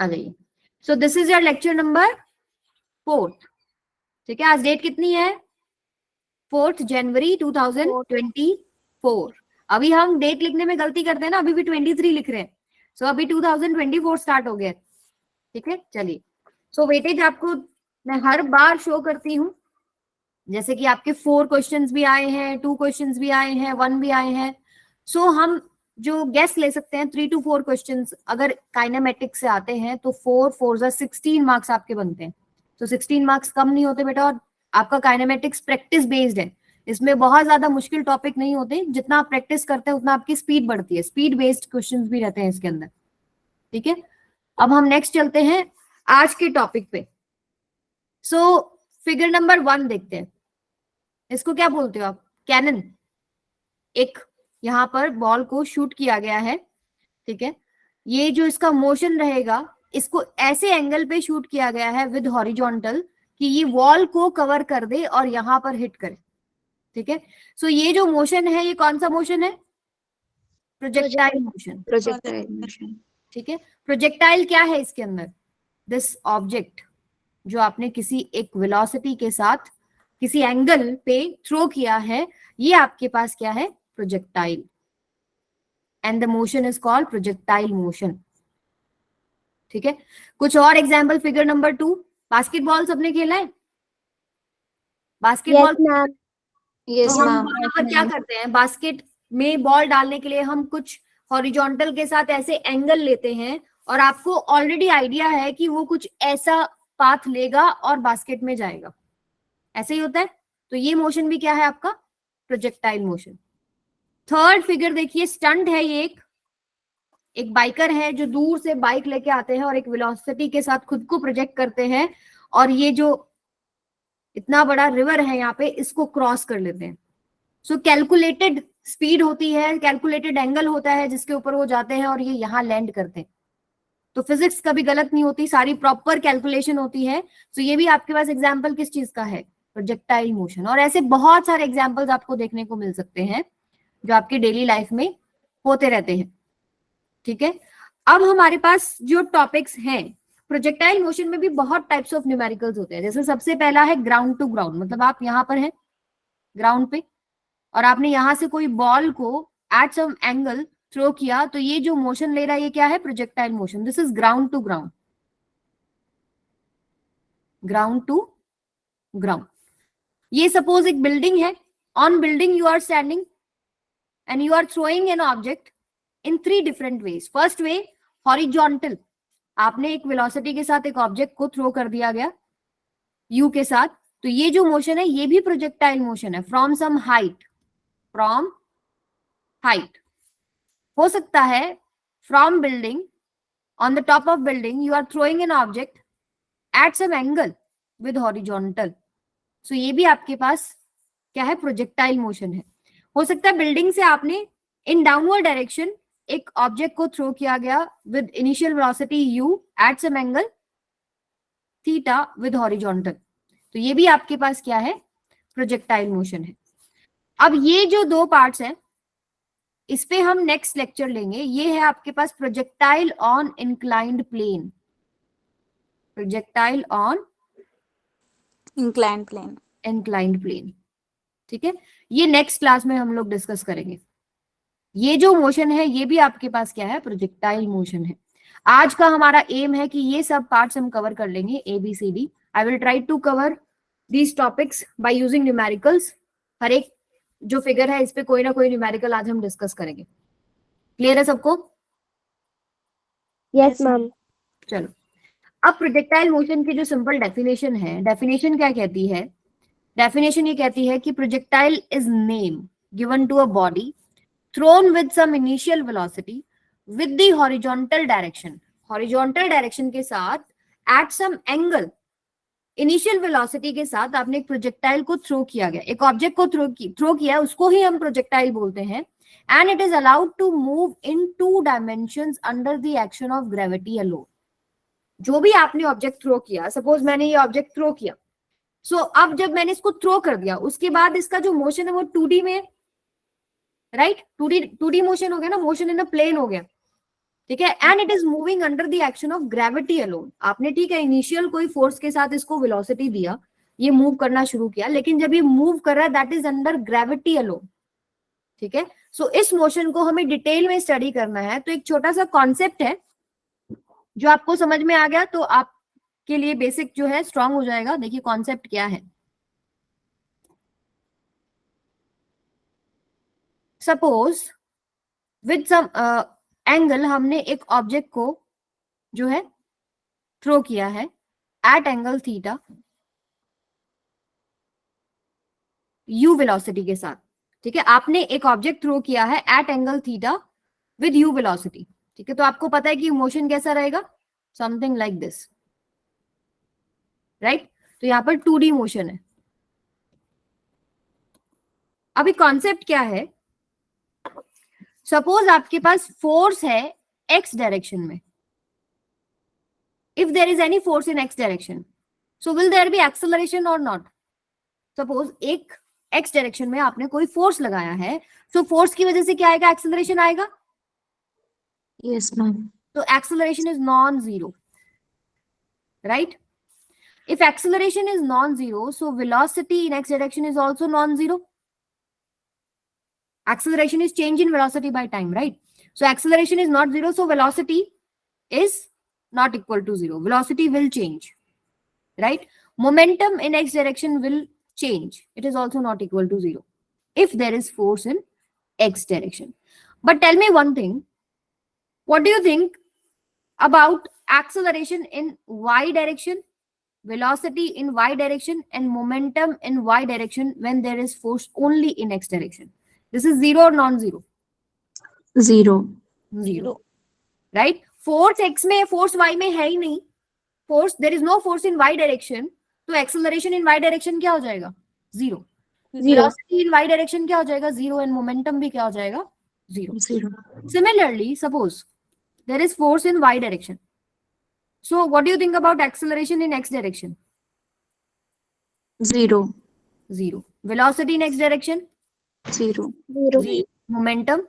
आ जाइए। So this is your lecture number 4। ठीक है, आज डेट कितनी है? 4 जनवरी 2024। अभी हम डेट लिखने में गलती करते हैं ना, अभी भी 23 लिख रहे हैं। सो अभी 2024 स्टार्ट हो गया। ठीक है, चलिए। सो वेटेज आपको मैं हर बार शो करती हूँ, जैसे कि आपके 4 क्वेश्चंस भी आए हैं, 2 क्वेश्चंस भी आए हैं, 1 भी आए हैं। सो हम जो गेस ले सकते हैं 3 to 4 क्वेश्चंस अगर काइनेमेटिक्स से आते हैं तो 4 16 मार्क्स आपके बनते हैं। तो 16 मार्क्स कम नहीं होते बेटा, और आपका काइनेमेटिक्स प्रैक्टिस बेस्ड है। इसमें बहुत ज्यादा मुश्किल टॉपिक नहीं होते, जितना आप प्रैक्टिस करते हैं उतना आपकी स्पीड बढ़ती है। स्पीड बेस्ड क्वेश्चंस भी रहते हैं इसके अंदर। ठीक है, अब हम नेक्स्ट चलते हैं आज के टॉपिक पे। सो फिगर नंबर 1 देखते हैं। इसको क्या बोलते हो आप? कैनन। एक यहां पर बॉल को शूट किया गया है। ठीक है, ये जो इसका मोशन रहेगा, इसको ऐसे एंगल पे शूट किया गया है विद हॉरिजॉन्टल कि ये वॉल को कवर कर दे और यहां पर हिट करे। ठीक है, सो ये जो मोशन है ये कौन सा मोशन है? Projectile motion. Projectile motion. ठीक है, प्रोजेक्टाइल क्या है इसके अंदर? दिस ऑब्जेक्ट जो आपने किसी एक वेलोसिटी के साथ किसी एंगल पे थ्रो किया है, ये आपके पास क्या है? Projectile. And the motion is called projectile motion. ठीक है, कुछ और एग्जाम्पल। फिगर नंबर 2, बास्केटबॉल सबने खेला है? बास्केटबॉल। यस तो हम मैम। वहां पर क्या करते हैं, बास्केट में बॉल डालने के लिए हम कुछ हॉरिजॉन्टल के साथ ऐसे एंगल लेते हैं, और आपको ऑलरेडी आइडिया है कि वो कुछ ऐसा पाथ लेगा और बास्केट में जाएगा। ऐसे ही होता है। तो ये मोशन भी क्या है आपका? Projectile motion. थर्ड फिगर देखिए, स्टंट है ये। एक बाइकर है जो दूर से बाइक लेके आते हैं और एक वेलोसिटी के साथ खुद को प्रोजेक्ट करते हैं, और ये जो इतना बड़ा रिवर है यहाँ पे, इसको क्रॉस कर लेते हैं। सो कैलकुलेटेड स्पीड होती है, कैलकुलेटेड एंगल होता है जिसके ऊपर वो जाते हैं और ये यहाँ लैंड करते हैं। तो फिजिक्स कभी गलत नहीं होती, सारी प्रॉपर कैलकुलेशन होती है। सो ये भी आपके पास एग्जाम्पल किस चीज का है? Projectile motion. और ऐसे बहुत सारे एग्जाम्पल्स आपको देखने को मिल सकते हैं जो आपकी डेली लाइफ में होते रहते हैं। ठीक है, अब हमारे पास जो टॉपिक्स हैं, प्रोजेक्टाइल मोशन में भी बहुत टाइप्स ऑफ न्यूमेरिकल्स होते हैं। जैसे सबसे पहला है ग्राउंड टू ग्राउंड, मतलब आप यहाँ पर हैं ग्राउंड पे और आपने यहां से कोई बॉल को एट सम एंगल थ्रो किया, तो ये जो मोशन ले रहा है ये क्या है? Projectile motion. This is ground to ground. Ground to ground. ये सपोज एक बिल्डिंग है, on building you are standing and you are throwing an object in 3 different ways. First way horizontal, आपने एक वेलोसिटी के साथ एक ऑब्जेक्ट को throw कर दिया गया यू के साथ, तो ये जो मोशन है ये भी प्रोजेक्टाइल मोशन है। From some height, from height हो सकता है, from building, on the top of building you are throwing an object at some angle with horizontal. So ये भी आपके पास क्या है? प्रोजेक्टाइल मोशन है। हो सकता है बिल्डिंग से आपने इन डाउनवर्ड डायरेक्शन एक ऑब्जेक्ट को थ्रो किया गया with initial velocity u at some angle theta with horizontal, तो ये भी आपके पास क्या है? प्रोजेक्टाइल मोशन है। अब ये जो 2 पार्ट्स हैं इस पे हम नेक्स्ट लेक्चर लेंगे। ये है आपके पास projectile on inclined plane. Projectile on inclined plane. Inclined plane. ठीक है, ये नेक्स्ट क्लास में हम लोग डिस्कस करेंगे। ये जो मोशन है ये भी आपके पास क्या है? प्रोजेक्टाइल मोशन है। आज का हमारा एम है कि ये सब पार्ट्स हम कवर कर लेंगे, ABCD। I will try to cover these topics by using numericals. हर एक जो फिगर है इस पे कोई ना कोई न्यूमेरिकल आज हम डिस्कस करेंगे। क्लियर है सबको? Yes ma'am. चलो, अब प्रोजेक्टाइल मोशन की जो सिंपल डेफिनेशन है, डेफिनेशन क्या कहती है? डेफिनेशन ये कहती है कि projectile is name given to a body thrown with some initial velocity with the horizontal direction, horizontal direction के साथ at some angle, initial velocity के साथ आपने एक प्रोजेक्टाइल को थ्रो किया गया, एक ऑब्जेक्ट को थ्रो किया, उसको ही हम प्रोजेक्टाइल बोलते हैं। And it is allowed to move in 2 dimensions under the action of gravity alone. जो भी आपने ऑब्जेक्ट थ्रो किया, सपोज मैंने ये ऑब्जेक्ट थ्रो किया, सो अब जब मैंने इसको थ्रो कर दिया उसके बाद इसका जो मोशन है वो 2D में, राइट? 2D मोशन हो गया ना, मोशन इन अ प्लेन हो गया। ठीक है, and it is moving under the action of gravity alone. आपने ठीक है इनिशियल कोई फोर्स के साथ इसको वेलोसिटी दिया, ये मूव करना शुरू किया, लेकिन जब ये मूव कर रहा है that is under gravity alone. ठीक है, सो इस मोशन को हमें डिटेल में स्टडी करना है। तो एक छोटा सा कॉन्सेप्ट है जो आपको समझ में आ गया तो आपके लिए बेसिक जो है स्ट्रांग हो जाएगा। देखिए कॉन्सेप्ट क्या है। सपोज विद सम एंगल हमने एक ऑब्जेक्ट को जो है थ्रो किया है at angle theta u velocity के साथ। ठीक है, आपने एक ऑब्जेक्ट थ्रो किया है at angle theta with u velocity. ठीक है, तो आपको पता है कि मोशन कैसा रहेगा, समथिंग लाइक दिस, राइट। तो यहां पर 2D मोशन है। अभी कॉन्सेप्ट क्या है, सपोज आपके पास फोर्स है एक्स डायरेक्शन में। If there is any force in x direction, so will there be acceleration और नॉट। सपोज एक एक्स डायरेक्शन में आपने कोई फोर्स लगाया है, सो फोर्स की वजह से क्या आएगा, एक्सेलरेशन आएगा। Yes, ma'am. So acceleration is non-zero, right? If acceleration is non-zero, so velocity in x direction is also non-zero. Acceleration is change in velocity by time, right? So acceleration is not zero, so velocity is not equal to zero. Velocity will change, right? Momentum in x direction will change. It is also not equal to zero if there is force in x direction. But tell me one thing, what do you think about acceleration in y direction, velocity in y direction, and momentum in y direction when there is force only in x direction? This is zero or non-zero? Zero. Zero, right? Force x में, force y में है ही नहीं. Force, there is no force in y direction, तो acceleration in y direction क्या हो जाएगा? Zero. Velocity in y direction क्या हो जाएगा? Zero. And momentum भी क्या हो जाएगा? Zero. Zero. Similarly, suppose there is force in y direction. So what do you think about acceleration in x direction? Zero. Zero. Velocity in x direction? Zero. Zero. Momentum?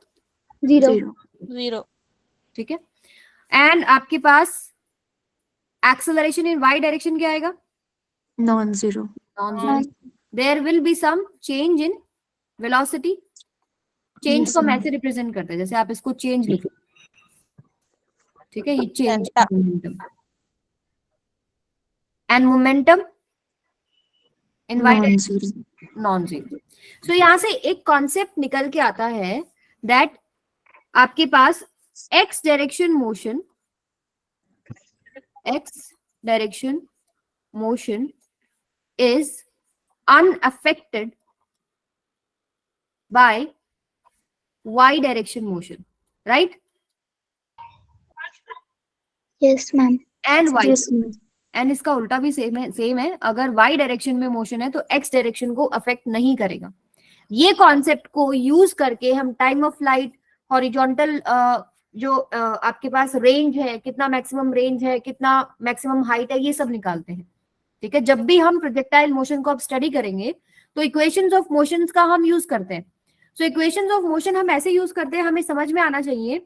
Zero. Zero. Zero. ठीक है. And आपके पास acceleration in y direction क्या आएगा? Non-zero. Non-zero. There will be some change in velocity. Change Yes, को हम ma'am. ऐसे represent करते हैं, जैसे आप इसको चेंज लिखो. ठीक है, ये change momentum. And momentum in y direction Non-zero. non-zero. So यहाँ से एक कॉन्सेप्ट निकल के आता है दैट आपके पास x direction motion is unaffected by y direction motion, right? Yes, ma'am. And y. Yes, ma'am. And इसका उल्टा भी सेम है. अगर y डायरेक्शन में मोशन है तो x डायरेक्शन को अफेक्ट नहीं करेगा. ये कॉन्सेप्ट को यूज करके हम टाइम ऑफ फ्लाइट, हॉरिजॉन्टल जो आपके पास रेंज है, कितना मैक्सिमम रेंज है, कितना मैक्सिमम हाइट है, ये सब निकालते हैं. ठीक है, जब भी हम प्रोजेक्टाइल मोशन को अब स्टडी करेंगे तो इक्वेशंस ऑफ मोशंस का हम यूज करते हैं. सो इक्वेशंस ऑफ मोशन हम ऐसे यूज करते हैं, हमें समझ में आना चाहिए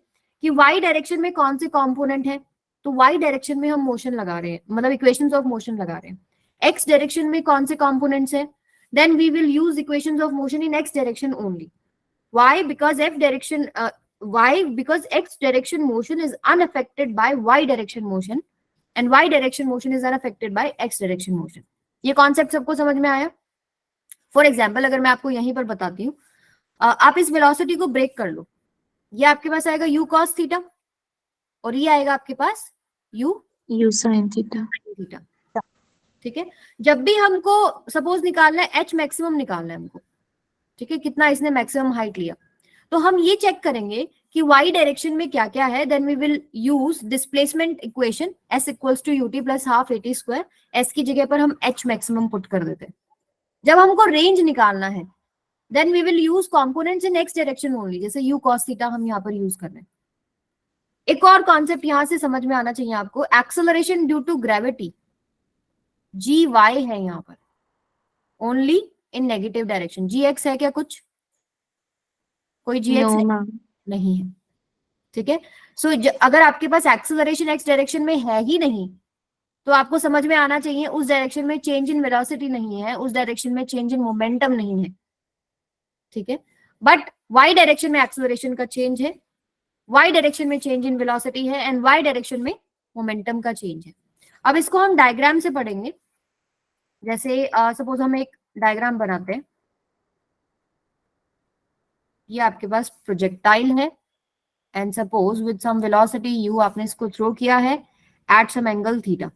कि y डायरेक्शन में कौन से कंपोनेंट है. तो y डायरेक्शन में हम मोशन लगा रहे हैं, मतलब इक्वेशंस ऑफ मोशन लगा रहे हैं. x डायरेक्शन में कौन से कंपोनेंट्स हैं, then we will use equations of motion in x direction only. why? because x direction motion is unaffected by y direction motion and y direction motion is unaffected by x direction motion. ये concept सबको समझ में आया? For example अगर मैं आपको यहीं पर बताती हूँ, आप इस वेलोसिटी को ब्रेक कर लो, ये आपके पास आएगा u cos थीटा और ये आएगा आपके पास u U sin theta. Theta. ठीक है, जब भी हमको सपोज निकालना है h मैक्सिमम निकालना है हमको, ठीक है, कितना इसने मैक्सिमम हाइट लिया, तो हम ये चेक करेंगे कि y डायरेक्शन में क्या क्या है. Then we will use displacement equation s equals to ut plus half at square. s की जगह पर हम h मैक्सिमम पुट कर देते हैं. जब हमको रेंज निकालना है then we will use components in x direction only, जैसे u cos थीटा हम यहाँ पर यूज कर रहे हैं. एक और कॉन्सेप्ट यहां से समझ में आना चाहिए आपको, acceleration due to gravity gy है यहाँ पर only in negative direction. gx है क्या कुछ? कोई gx No, ma'am. नहीं है. ठीक है। सो अगर आपके पास एक्सेलरेशन एक्स डायरेक्शन में है ही नहीं तो आपको समझ में आना चाहिए उस डायरेक्शन में चेंज इन वेलोसिटी नहीं है, उस डायरेक्शन में चेंज इन मोमेंटम नहीं है, ठीक है। बट वाई डायरेक्शन में एक्सेलरेशन का चेंज है, वाई डायरेक्शन में चेंज इन वेलोसिटी है एंड वाई डायरेक्शन में मोमेंटम का चेंज है। अब इसको हम डायग्राम से पढ़ेंगे। जैसे सपोज हम एक डायग्राम बनाते हैं। ये आपके पास प्रोजेक्टाइल है and suppose with some velocity u आपने इसको थ्रो किया है at some angle theta.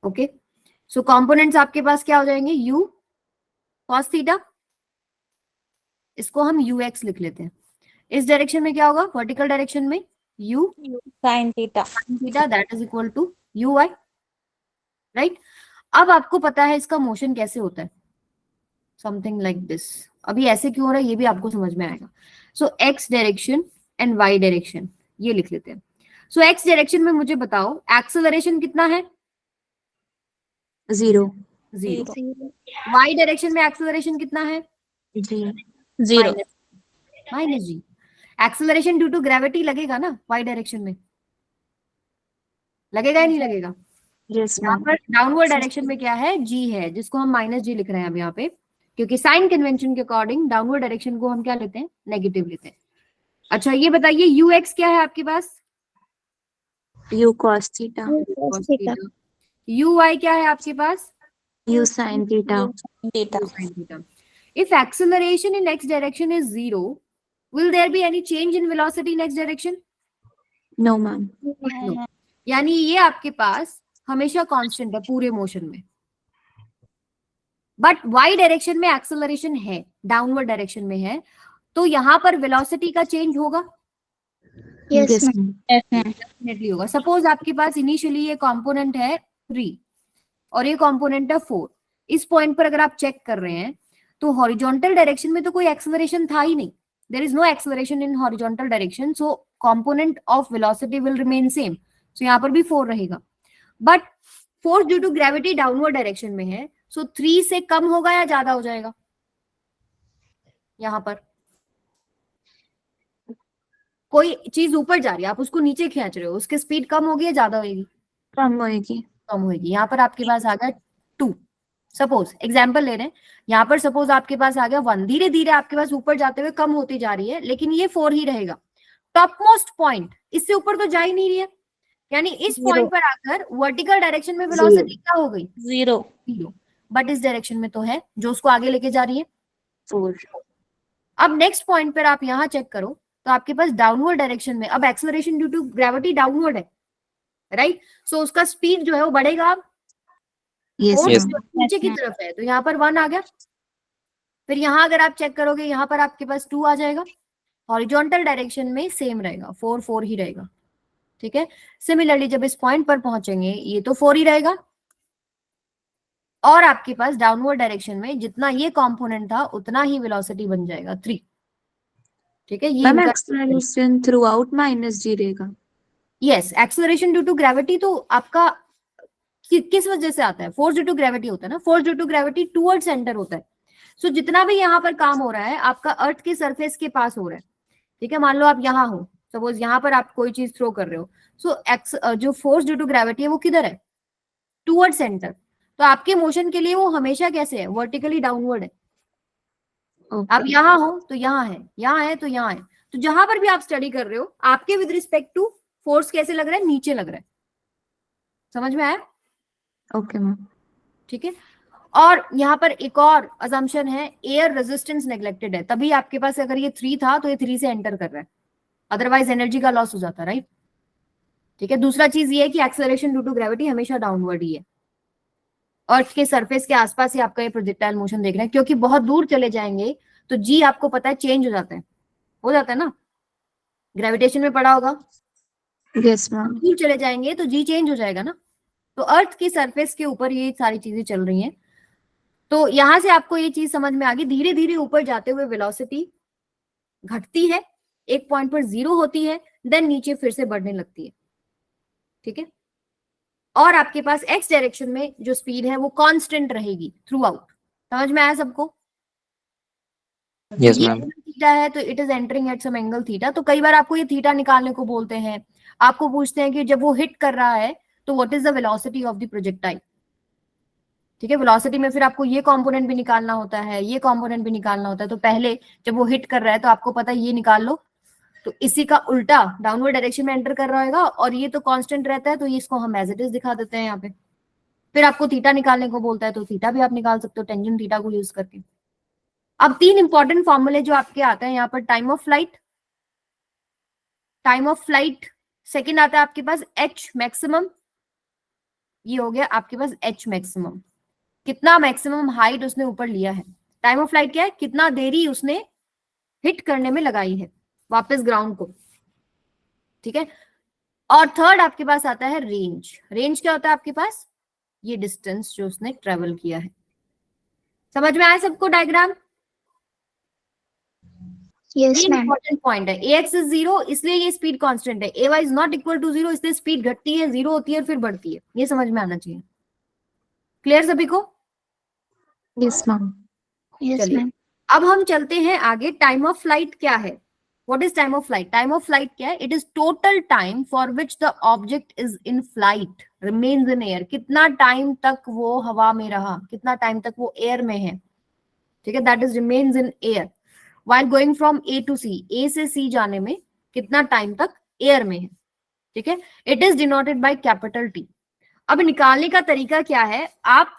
Okay, so components आपके पास क्या हो जाएंगे, u cos थीटा, इसको हम ux लिख लेते हैं। इस डायरेक्शन में क्या होगा, वर्टिकल डायरेक्शन में u sin theta. Theta that is equal to uy, right. अब आपको पता है इसका मोशन कैसे होता है, समथिंग लाइक दिस। अभी ऐसे क्यों हो रहा है ये भी आपको समझ में आएगा। सो x direction and y direction ये लिख लेते हैं। सो x डायरेक्शन में मुझे बताओ एक्सेलरेशन कितना है, 0 0। y डायरेक्शन में एक्सेलरेशन कितना है, 0. Minus g. Acceleration due to gravity लगेगा ना y डायरेक्शन में, लगेगा या नहीं लगेगा। यस यहाँ मैम पर डाउनवर्ड डायरेक्शन में क्या है, g है, जिसको हम माइनस जी लिख रहे हैं अब यहाँ पे, क्योंकि साइन कन्वेंशन के अकॉर्डिंग डाउनवर्ड डायरेक्शन को हम क्या लेते हैं, नेगेटिव लेते हैं। अच्छा ये बताइए ux क्या है आपके पास, u cos theta Cos theta. uy क्या है आपके पास, u sin theta Sin theta. sin theta. If acceleration in x direction is 0, will there be any change in velocity in x direction? no ma'am No. यानी ये आपके पास हमेशा constant है पूरे मोशन में। बट y डायरेक्शन में acceleration है, downward direction में है, तो यहां पर वेलोसिटी का चेंज होगा, Yes, yes ma'am. ma'am Yes, ma'am. Definitely होगा। सपोज आपके पास इनिशियली ये कंपोनेंट है 3 और ये कंपोनेंट है 4। इस पॉइंट पर अगर आप चेक कर रहे हैं तो हॉरिजॉन्टल डायरेक्शन में तो कोई एक्सेलरेशन था ही नहीं, there is no acceleration in horizontal direction, so component of velocity will remain same. So यहाँ पर भी 4 रहेगा। But force due to gravity downward direction में है, सो 3 से कम होगा या ज्यादा हो जाएगा, यहाँ पर कोई चीज ऊपर जा रही है आप उसको नीचे खींच रहे हो, उसकी स्पीड कम होगी या ज्यादा होगी, कम होएगी कम होगी। यहाँ पर आपके पास आ गया 2, सपोज एग्जाम्पल ले रहे हैं, यहाँ पर सपोज आपके पास आ गया 1, धीरे धीरे आपके पास ऊपर जाते हुए कम होती जा रही है, लेकिन ये 4 ही रहेगा। टॉप मोस्ट पॉइंट इससे ऊपर तो जा ही नहीं रही है, यानी इस Zero. पॉइंट पर आकर वर्टिकल डायरेक्शन में वेलोसिटी क्या हो गई, 0. 0। बट इस डायरेक्शन में तो है जो उसको आगे लेके जा रही है 4 अब नेक्स्ट पॉइंट पर आप यहाँ चेक करो तो आपके पास डाउनवर्ड डायरेक्शन में अब acceleration due to gravity downward है, राइट। सो उसका स्पीड जो है वो बढ़ेगा, अब yes फोर्स ma'am नीचे की तरफ है तो यहाँ पर 1 आ गया। फिर यहाँ अगर आप चेक करोगे यहाँ पर आपके पास 2 आ जाएगा, हॉरिजॉन्टल डायरेक्शन में सेम रहेगा, 4 4 ही रहेगा, ठीक है। सिमिलरली जब इस पॉइंट पर पहुंचेंगे ये तो 4 ही रहेगा, और आपके पास डाउनवर्ड डायरेक्शन में जितना ये कंपोनेंट था उतना ही वेलोसिटी बन जाएगा 3, ठीक है। ये मैम इनका acceleration throughout minus g रहेगा yes, acceleration due to gravity तो आपका किस वजह से आता है, फोर्स ड्यू टू ग्रेविटी होता है ना, force due to gravity toward center होता है। सो जितना भी यहाँ पर काम हो रहा है आपका अर्थ के सरफेस के पास हो रहा है, ठीक है। मान लो आप यहाँ हो, सपोज यहाँ पर आप कोई चीज थ्रो कर रहे हो, सो जो फोर्स ड्यू टू ग्रेविटी है वो किधर है, टूवर्ड सेंटर, तो आपके मोशन के लिए वो हमेशा कैसे है, वर्टिकली डाउनवर्ड है। आप okay यहाँ हो तो यहाँ है, यहाँ है तो यहाँ है, तो जहां पर भी आप स्टडी कर रहे हो आपके विद रिस्पेक्ट टू फोर्स कैसे लग रहा है, नीचे लग रहा है। समझ में आया, okay मैम ठीक है। और यहाँ पर एक और अजम्पशन है, एयर रेजिस्टेंस नेग्लेक्टेड है, तभी आपके पास अगर ये 3 था तो ये 3 से एंटर कर रहा है, अदरवाइज एनर्जी का लॉस हो जाता है, राइट, ठीक है। दूसरा चीज ये है कि एक्सेलरेशन ड्यू टू ग्रेविटी हमेशा डाउनवर्ड ही है, अर्थ के सरफेस के आसपास ही आपका ये प्रोजेक्टाइल मोशन देख रहे हैं, क्योंकि बहुत दूर चले जाएंगे तो जी आपको पता है चेंज हो जाता है ना, ग्रेविटेशन में पढ़ा होगा, yes मैम दूर चले जाएंगे तो जी चेंज हो जाएगा ना। तो अर्थ की सरफेस के ऊपर ये सारी चीजें चल रही हैं, तो यहां से आपको ये चीज समझ में आ गई, धीरे धीरे ऊपर जाते हुए वेलोसिटी घटती है, एक पॉइंट पर 0 होती है, देन नीचे फिर से बढ़ने लगती है, ठीक है। और आपके पास एक्स डायरेक्शन में जो स्पीड है वो कांस्टेंट रहेगी थ्रू आउट। समझ में आया सबको, Yes, ये ma'am. होना चाहिए थीटा है तो it is entering at some angle theta. तो कई बार आपको ये थीटा निकालने को बोलते हैं, आपको पूछते हैं कि जब वो हिट कर रहा है तो what is the velocity of the projectile. ठीक है, वेलोसिटी में फिर आपको ये कंपोनेंट भी निकालना होता है, ये कंपोनेंट भी निकालना होता है। तो पहले जब वो हिट कर रहा है तो आपको पता है ये निकाल लो, तो इसी का उल्टा डाउनवर्ड डायरेक्शन में एंटर कर रहा होगा, और ये तो कांस्टेंट रहता है तो ये इसको हम एज इट इज दिखा देते हैं यहाँ पे। फिर आपको थीटा निकालने को बोलता है तो थीटा भी आप निकाल सकते हो टेंजेंट थीटा को यूज करके। अब 3 इंपॉर्टेंट फॉर्मूले जो आपके आते हैं यहाँ पर, टाइम ऑफ फ्लाइट, सेकंड आता है आपके पास एच मैक्सिमम, ये हो गया आपके पास एच मैक्सिमम, कितना मैक्सिमम हाइट उसने ऊपर लिया है। टाइम ऑफ फ्लाइट क्या है, कितना देरी उसने हिट करने में लगाई है वापस ग्राउंड को। ठीक है, और थर्ड आपके पास आता है रेंज क्या होता है आपके पास, ये डिस्टेंस जो उसने ट्रेवल किया है। समझ में आया सबको diagram? Yes ma'am. Important point है, ax इज 0 इसलिए ये स्पीड कांस्टेंट है, ay is not equal to 0 इसलिए स्पीड घटती है, 0 होती है फिर बढ़ती है। ये समझ में आना चाहिए। क्लियर सभी को? Yes, ma'am. यस चलिए मैम। अब हम चलते हैं आगे। टाइम ऑफ फ्लाइट क्या है? What is time of flight? Time of flight क्या है? It is total time for which the object is in flight remains in air. कितना टाइम तक वो हवा में रहा, कितना टाइम तक वो एयर में है। ठीक है, that is remains in air while going from A to C, A से सी जाने में कितना टाइम तक एयर में है। ठीक है, it is denoted by capital T. अब निकालने का तरीका क्या है, आप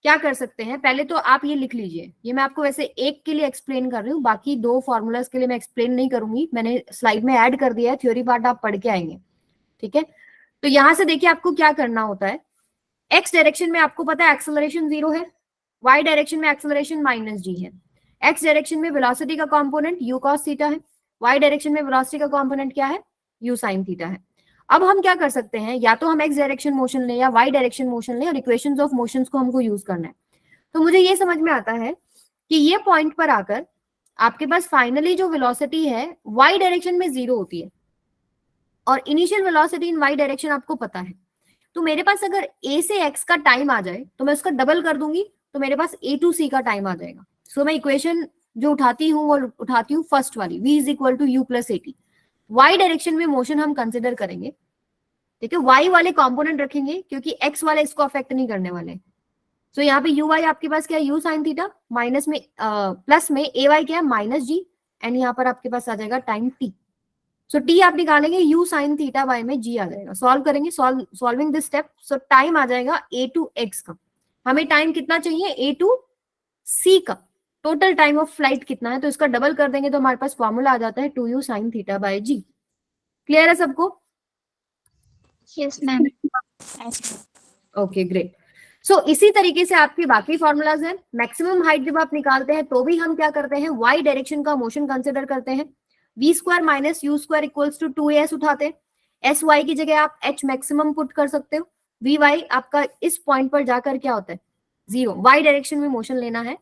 क्या कर सकते हैं, पहले तो आप ये लिख लीजिए। ये मैं आपको वैसे एक के लिए एक्सप्लेन कर रही हूँ, बाकी 2 फॉर्मूलाज के लिए मैं एक्सप्लेन नहीं करूंगी, मैंने स्लाइड में ऐड कर दिया है, थ्योरी पार्ट आप पढ़ के आएंगे। ठीक है, तो यहां से देखिए आपको क्या करना होता है। एक्स डायरेक्शन में आपको पता है एक्सेलरेशन 0 है, वाई डायरेक्शन में एक्सेलरेशन -g है। एक्स डायरेक्शन में वेलोसिटी का कंपोनेंट u cos थीटा है, वाई डायरेक्शन में वेलोसिटी का कंपोनेंट क्या है, u sin थीटा है। अब हम क्या कर सकते हैं, या तो हम एक्स डायरेक्शन मोशन लें या वाई डायरेक्शन मोशन लें, और इक्वेशंस ऑफ मोशंस को हमको यूज करना है। तो मुझे ये समझ में आता है कि ये पॉइंट पर आकर आपके पास फाइनली जो वेलोसिटी है वाई डायरेक्शन में 0 होती है, और initial velocity in Y direction आपको पता है। तो मेरे पास अगर a से x का टाइम आ जाए तो मैं उसका डबल कर दूंगी, तो मेरे पास a टू c का टाइम आ जाएगा। सो मैं इक्वेशन जो उठाती हूँ वो उठाती हूँ फर्स्ट वाली, v is equal to u plus at। Y direction में मोशन हम कंसिडर करेंगे, ठीक है, वाई वाले कंपोनेंट रखेंगे क्योंकि एक्स वाले इसको अफेक्ट नहीं करने वाले। सो यहाँ पे यू वाई आपके पास क्या है, यू साइन थीटा, माइनस में प्लस में ए वाई क्या है -g, एंड यहाँ पर आपके पास आ जाएगा टाइम t। सो t आप निकालेंगे u साइन थीटा y में g आ जाएगा। सॉल्व करेंगे, solving this step, so time आ जाएगा a टू x का। हमें टाइम कितना चाहिए, a टू c का। टोटल टाइम ऑफ फ्लाइट कितना है, तो इसका डबल कर देंगे तो हमारे पास फॉर्मूला आ जाता है 2u sine theta by g। Clear है सबको? Yes ma'am. Okay great. So इसी तरीके से आपके बाकी फॉर्मूलाज हैं। मैक्सिमम हाइट जब आप निकालते हैं तो भी हम क्या करते हैं, वाई डायरेक्शन का मोशन कंसिडर करते हैं। v square minus you square equals to 2as उठाते हैं, एस वाई की जगह आप h मैक्सिमम पुट कर सकते हो। वी वाई आपका इस पॉइंट पर जाकर क्या होता है, 0, वाई डायरेक्शन में मोशन लेना है,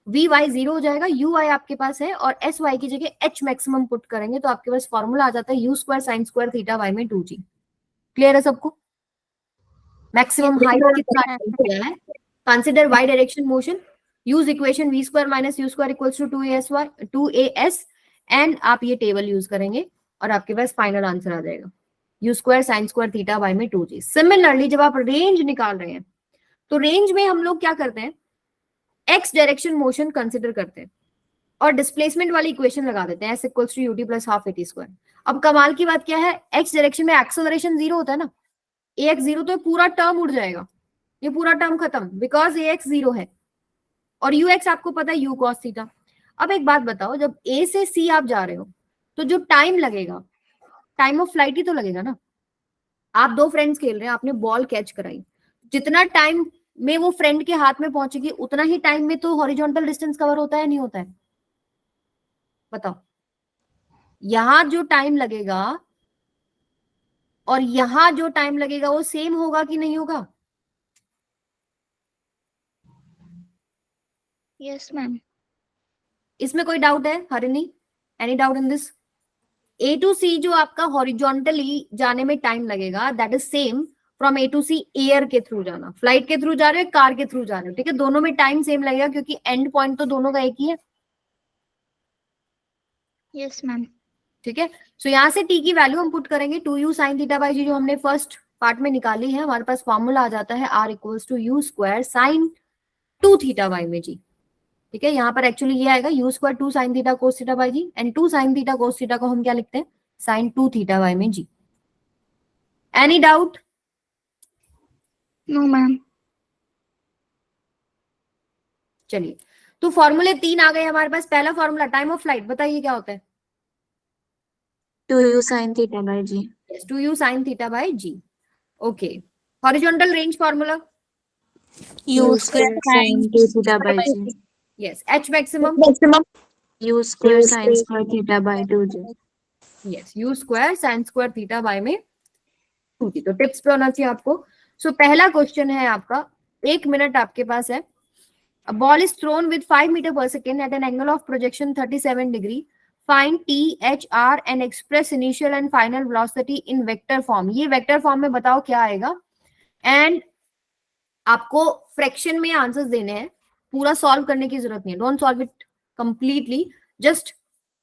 वी वाई 0 हो जाएगा, यू वाई आपके पास है, और एस वाई की जगह h मैक्सिमम पुट करेंगे तो आपके पास फॉर्मूला आ जाता है u square sine square theta Y में 2g। क्लियर है सबको? मैक्सिमम हाइट कितना किया है, consider Y direction motion, use equation v square minus you square equals to 2as, and आप ये टेबल यूज करेंगे और आपके पास फाइनल आंसर आ जाएगा U square sine square theta Y में 2g। सिमिलरली जब आप रेंज निकाल रहे हैं तो रेंज में हम लोग क्या करते हैं, एक्स डायरेक्शन मोशन कंसिडर करते हैं और डिस्प्लेसमेंट वाली इक्वेशन लगा देते हैं, s equals to ut plus half at square. अब कमाल की बात क्या है, एक्स डायरेक्शन में एक्सेलरेशन 0 होता है ना, ax 0, तो ये पूरा टर्म उड़ जाएगा, ये पूरा टर्म खत्म, बिकॉज ax 0 है, और ux आपको पता है u cos थीटा। अब एक बात बताओ, जब a से c आप जा रहे हो तो जो टाइम लगेगा, टाइम ऑफ फ्लाइट ही तो लगेगा ना। आप 2 फ्रेंड्स खेल रहे हैं, आपने बॉल कैच कराई, जितना टाइम में वो फ्रेंड के हाथ में पहुंचेगी उतना ही टाइम में तो हॉरिजॉन्टल डिस्टेंस कवर होता है नहीं होता है, बताओ। यहां जो टाइम लगेगा और यहां जो टाइम लगेगा वो सेम होगा कि नहीं होगा? Yes ma'am. इसमें कोई डाउट है Harini? Any doubt in this? A to C जो आपका हॉरिजॉन्टली जाने में टाइम लगेगा, that is same from A to C air के थ्रू जाना। फ्लाइट के थ्रू जा रहे हो, कार के थ्रू जा रहे हो, ठीक है, दोनों में टाइम सेम लगेगा क्योंकि एंड पॉइंट तो दोनों का एक ही है। Yes, ma'am. ठीक है, सो यहाँ से टी की वैल्यू हम पुट करेंगे 2u साइन थीटा बाई जी, जो हमने फर्स्ट पार्ट में निकाली है। हमारे पास फॉर्मूला आ जाता है r equals to U square sine 2 theta by में जी। ठीक है, यहाँ पर एक्चुअली ये आएगा U square 2 sine theta cos theta by G, and 2 sine theta cos theta को हम क्या लिखते हैं, साइन 2 थीटा बाई में जी। Any doubt? No, ma'am. चलिए, तो फॉर्मूले 3 आ गए हमारे पास। पहला फॉर्मूला टाइम ऑफ फ्लाइट, बताइए क्या होता है? 2u sin theta by g. 2u sine theta by G. Okay, horizontal range formula, U u square square sin 2 theta by g. Yes, H maximum, u square sin square theta by 2g. Yes, U square sine square theta by में 2t। तो tips पे होना चाहिए आपको। सो पहला question है आपका, 1 minute आपके पास है। A ball is thrown with 5 meter per second at an angle of projection 37 degree. Find t, h, r and express initial and final velocity in vector form. ये वेक्टर फॉर्म में बताओ क्या आएगा, एंड आपको fraction में answers देने हैं। पूरा सॉल्व करने की जरूरत नहीं है, don't solve it completely, just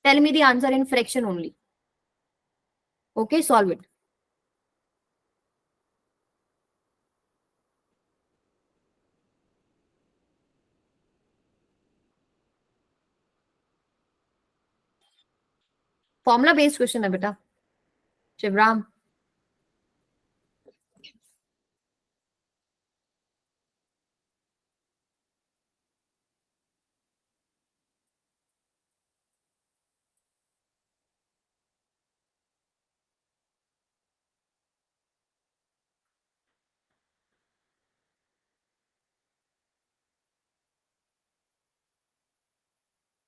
tell me the answer in fraction only. Okay, solve it. Formula based question है बेटा। शिवराम,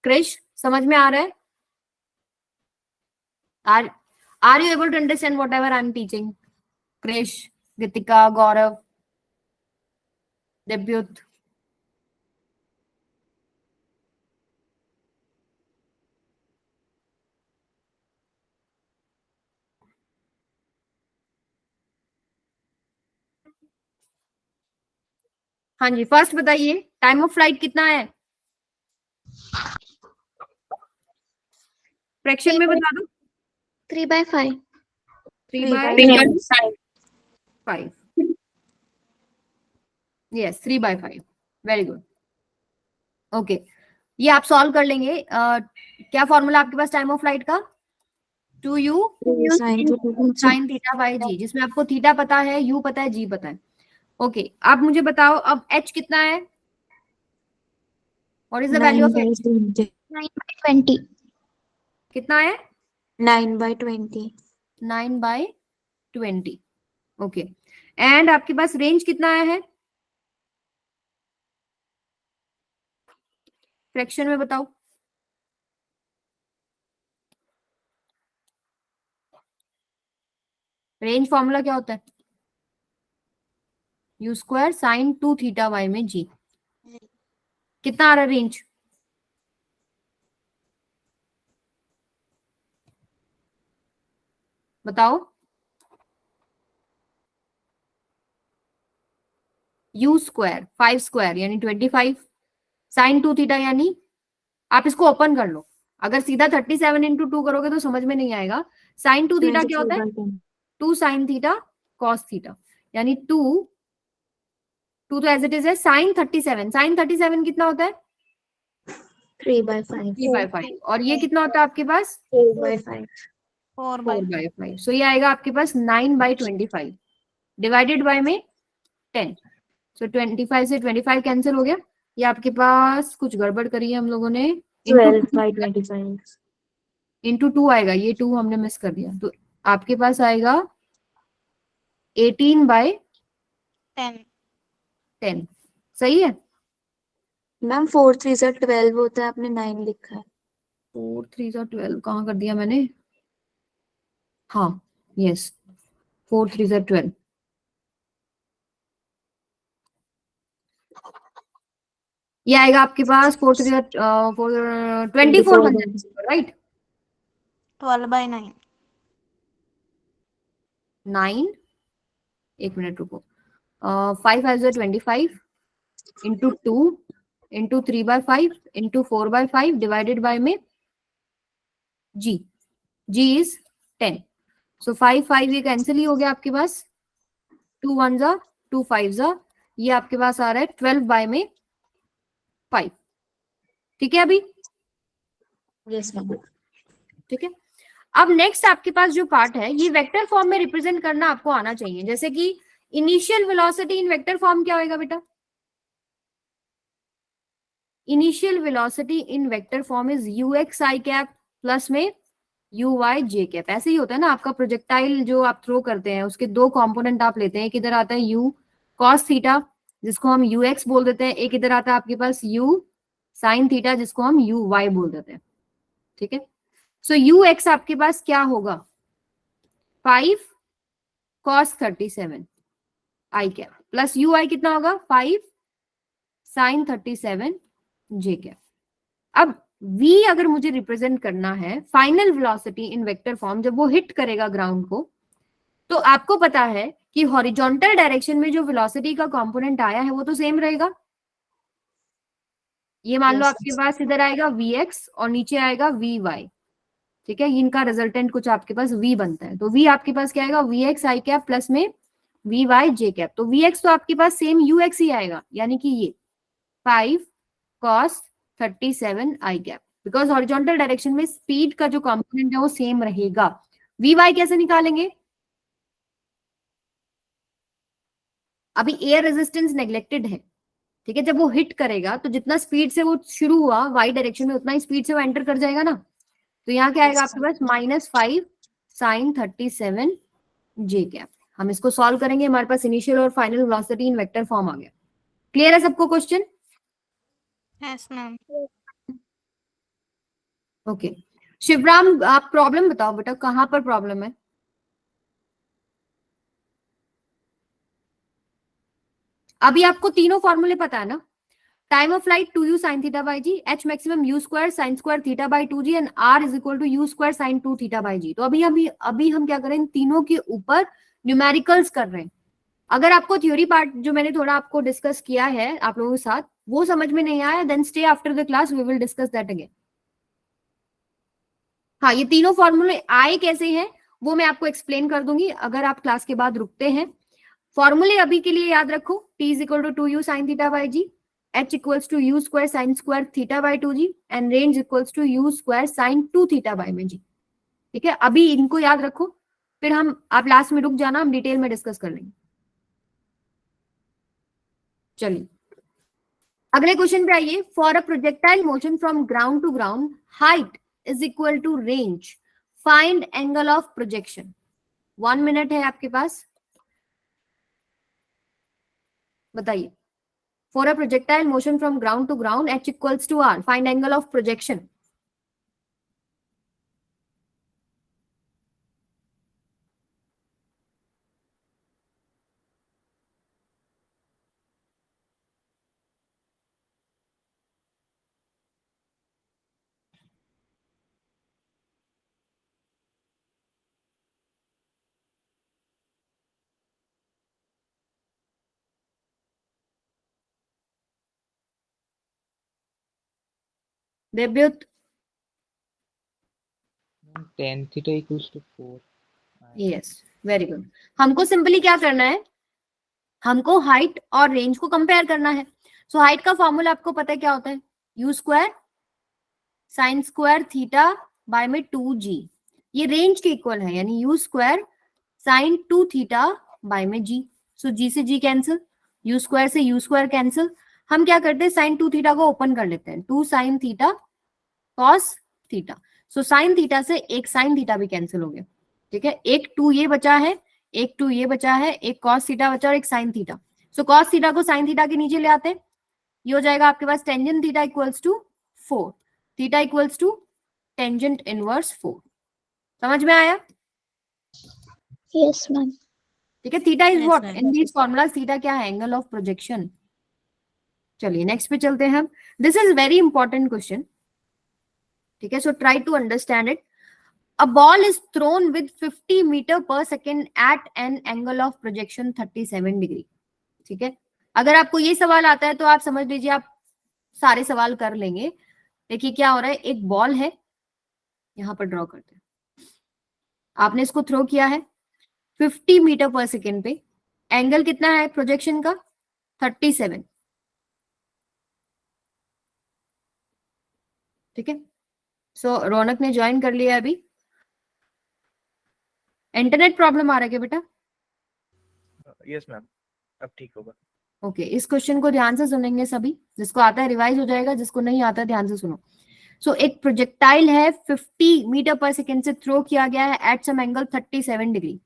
क्रिश, समझ में आ रहा है? Are you able to understand whatever I'm teaching? Krish, Gitika, Gaurav, Debyut. हाँ जी, फर्स्ट बताइए, time of flight कितना है? फ्रैक्शन में बता दो। 3 by 5. 3 by 5. Yes, 3 by 5. Very good. Okay, ये आप सॉल्व कर लेंगे। क्या फॉर्मूला आपके पास टाइम ऑफ फ्लाइट का? 2u sin theta by g. Sine theta by g, जिसमें आपको थीटा पता है, u पता है, g पता है। ओके, आप मुझे बताओ अब h कितना है? What is the value 9 of by h? 20. 9 by 20. कितना है? 9 by 20. 9 by 20। ओके, एंड आपके पास रेंज कितना आया है? फ्रैक्शन में बताओ। रेंज फॉर्मूला क्या होता है? U square sine 2 theta by में जी। कितना आ रहा है रेंज? बताओ। यू स्क्वायर 5 स्क्वायर यानी 25, साइन 2 थीटा यानी, आप इसको ओपन कर लो। अगर सीधा 37 इंटू 2 करोगे तो समझ में नहीं आएगा। साइन 2 थीटा क्या होता है? 2 साइन थीटा कॉस थीटा, यानी 2 तो एज इट इज है साइन 37। साइन 37 कितना होता है? 3 by 5. 3/5। और ये कितना होता है आपके पास? 4 by 5. 4/5। सो ये आएगा आपके पास 9/25 डिवाइडेड बाय में 10। सो 25 से 25 कैंसिल हो गया। ये आपके पास कुछ गड़बड़ करी है हम लोगों ने। 12 by 25. इंटू 2 आएगा, ये 2 हमने मिस कर दिया, तो आपके पास आएगा 18/10। सही है? मैम 4 3 से 12 होता है, आपने 9 लिखा है। 4 3 12 कहाँ कर दिया मैंने? हाँ, यस, 4 3 12। ये आएगा आपके पास 4 3 24 बन जाएगा, राइट? 12/9। 9, एक मिनट रुको, 5 5 25 into 2 into 3/5 into 4/5 divided by में g, g is 10. So 5 5 ये कैंसिल ही हो गया आपके पास, 2 1 जा 2 5 जा, ये आपके पास आ रहा है 12 बाय में 5. ठीक है अभी? Yes ma'am. ठीक है। अब नेक्स्ट आपके पास जो पार्ट है, ये वेक्टर फॉर्म में रिप्रेजेंट करना आपको आना चाहिए। जैसे कि initial velocity in vector form क्या होगा बेटा? Initial velocity in vector form is you x I cap plus में यू वाई जे कैप। ऐसे ही होता है ना आपका प्रोजेक्टाइल जो आप थ्रो करते हैं, उसके दो कंपोनेंट आप लेते हैं। एक इधर आता है यू कॉस थीटा जिसको हम यू एक्स बोल देते हैं, एक इधर आता है आपके पास यू साइन थीटा जिसको हम यू वाई बोल देते हैं। ठीक है। सो यू एक्स आपके पास क्या होगा? 5 cos 37 i cap plus you i कितना होगा? 5 sin 37 जे कैप। अब v अगर मुझे रिप्रेजेंट करना है final velocity in vector form, जब वो हिट करेगा ग्राउंड को, तो आपको पता है कि हॉरिजॉन्टल डायरेक्शन में जो वेलोसिटी का कंपोनेंट आया है वो तो सेम रहेगा। ये मान लो Yes, आपके पास इधर आएगा vx और नीचे आएगा vy। ठीक है, इनका रिजल्टेंट कुछ आपके पास v बनता है, तो v आपके पास क्या आएगा? vx आई कैप प्लस में vy जे कैप। तो vx तो आपके पास सेम ux ही आएगा, यानी कि ये 5 cos 37 i cap, because horizontal direction में स्पीड का जो कंपोनेंट है वो सेम रहेगा। vy कैसे निकालेंगे? अभी एयर रेजिस्टेंस नेग्लेक्टेड है। ठीक है, जब वो हिट करेगा तो जितना स्पीड से वो शुरू हुआ वाई डायरेक्शन में, उतना ही स्पीड से वो एंटर कर जाएगा ना। तो यहाँ क्या आएगा आपके पास? -5 sin 37 जे कैप। हम इसको सॉल्व करेंगे, हमारे पास इनिशियल और final velocity in vector form आ गया। क्लियर है सबको question? Yes ma'am. Okay. Shivram आप प्रॉब्लम बताओ बेटा, कहाँ पर प्रॉब्लम है? अभी आपको तीनों फॉर्मूले पता है ना? Time of flight 2u sin theta by ji, h maximum u square sin square theta by 2g and r is equal to u square sin 2 theta by g. तो अभी हम क्या करें? इन तीनों के ऊपर न्यूमेरिकल्स कर रहे हैं। अगर आपको थ्योरी पार्ट जो मैंने थोड़ा आपको डिस्कस किया है आप लोगों के साथ वो समझ में नहीं आया, then stay after the class, we will discuss that again. हाँ, ये तीनों फॉर्मूले आए कैसे हैं वो मैं आपको एक्सप्लेन कर दूंगी अगर आप क्लास के बाद रुकते हैं। फॉर्मूले अभी के लिए याद रखो, t is equal to 2u sin theta by ji, h equals to u square sin square theta by 2g and range equals to u square sin 2 theta by में जी। ठीक है, अभी इनको याद रखो, फिर आप लास्ट में रुक जाना, हम डिटेल में डिस्कस कर लेंगे। चलिए अगले क्वेश्चन पे आइए। For a projectile motion from ground to ground, height is equal to range, find angle of projection. 1 minute है आपके पास, बताइए। For a projectile motion from ground to ground, h equals to r, find angle of projection. Devvyut? tan theta equals to 4. Yes, very good. हमको simply क्या करना है? हमको height और रेंज को कंपेयर करना है। सो हाइट का फॉर्मूला आपको पता है क्या होता है? U square sine square theta by में 2g। ये रेंज के इक्वल है, यानी you square sine 2 theta by में g। सो g से g कैंसिल, यू स्क्वायर से यू स्क्वायर कैंसिल। हम क्या करते हैं? साइन 2 थीटा को ओपन कर लेते हैं, 2 sine theta cos theta. So sine theta से एक साइन थीटा भी कैंसिल हो गया। ठीक है, एक 2 ये बचा है, एक 2 ये बचा है, एक कॉस थीटा बचा और एक sine theta. So cos theta को साइन थीटा के नीचे ले आते हैं, ये हो जाएगा आपके पास tangent theta equals to 4, theta equals to tangent inverse 4। समझ में आया? Yes, ma'am. ठीक है, theta is Yes, what ma'am. In these formulas? Theta क्या है? Angle of projection. चलिए नेक्स्ट पे चलते हैं हम। This is very important question. ठीक है, so try to understand it. A ball is thrown with 50 meter per second at an angle of projection 37 degree. ठीक है, अगर आपको ये सवाल आता है तो आप समझ लीजिए आप सारे सवाल कर लेंगे। देखिए क्या हो रहा है, एक बॉल है, यहाँ पर ड्रॉ करते हैं। आपने इसको थ्रो किया है 50 मीटर पर सेकेंड पे, एंगल कितना है प्रोजेक्शन का 37, ठीक है। सो रौनक ने ज्वाइन कर लिया अभी। इंटरनेट प्रॉब्लम आ रहा है क्या बेटा? यस मैम, अब ठीक होगा। ओके, इस क्वेश्चन को ध्यान से सुनेंगे सभी, जिसको आता है रिवाइज हो जाएगा, जिसको नहीं आता ध्यान से सुनो। सो एक प्रोजेक्टाइल है 50 मीटर पर सेकेंड से थ्रो किया गया है एट सम एंगल 37 डिग्री,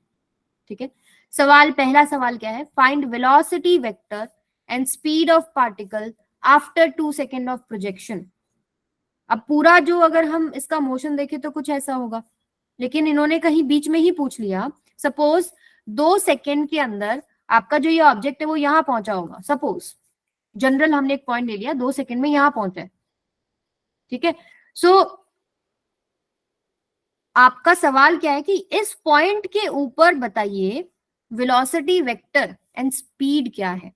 ठीक है। सवाल, पहला सवाल क्या है, find velocity vector and speed of particle after 2 second of projection. अब पूरा जो अगर हम इसका मोशन देखें तो कुछ ऐसा होगा, लेकिन इन्होंने कहीं बीच में ही पूछ लिया। सपोज 2 सेकेंड के अंदर आपका जो ये ऑब्जेक्ट है वो यहां पहुंचा होगा, सपोज जनरल हमने एक पॉइंट ले लिया, 2 सेकेंड में यहां पहुंचा है, ठीक है। सो आपका सवाल क्या है कि इस पॉइंट के ऊपर बताइए वेलोसिटी वेक्टर एंड स्पीड क्या है।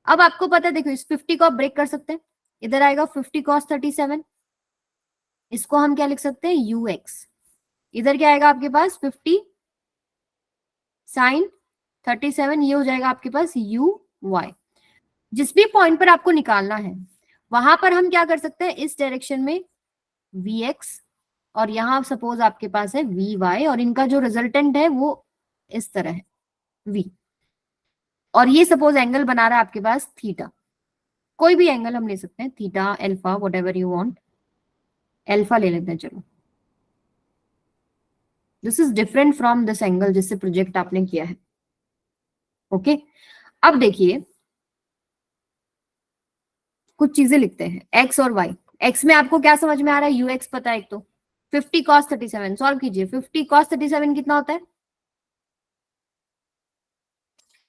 अब आपको पता है, देखो इस 50 को आप ब्रेक कर सकते हैं, इधर आएगा 50 cos 37, इसको हम क्या लिख सकते हैं ux, इधर क्या आएगा आपके पास 50 sin 37, ये हो जाएगा आपके पास uy। जिस भी पॉइंट पर आपको निकालना है वहां पर हम क्या कर सकते हैं, इस डायरेक्शन में vx और यहां सपोज आपके पास है vy, और इनका जो रिजल्टेंट है वो इस तरह है v, और ये सपोज एंगल बना रहा है आपके पास थीटा, कोई भी एंगल हम ले सकते हैं, theta, alpha, whatever you want, alpha ले लेते हैं चलो। This is different from this angle जिससे प्रोजेक्ट आपने किया है, ओके। अब देखिए कुछ चीजें लिखते हैं, एक्स और वाई। एक्स में आपको क्या समझ में आ रहा है, यू एक्स पता है एक तो, 50 cos 37 सॉल्व कीजिए। 50 cos 37 कितना होता है,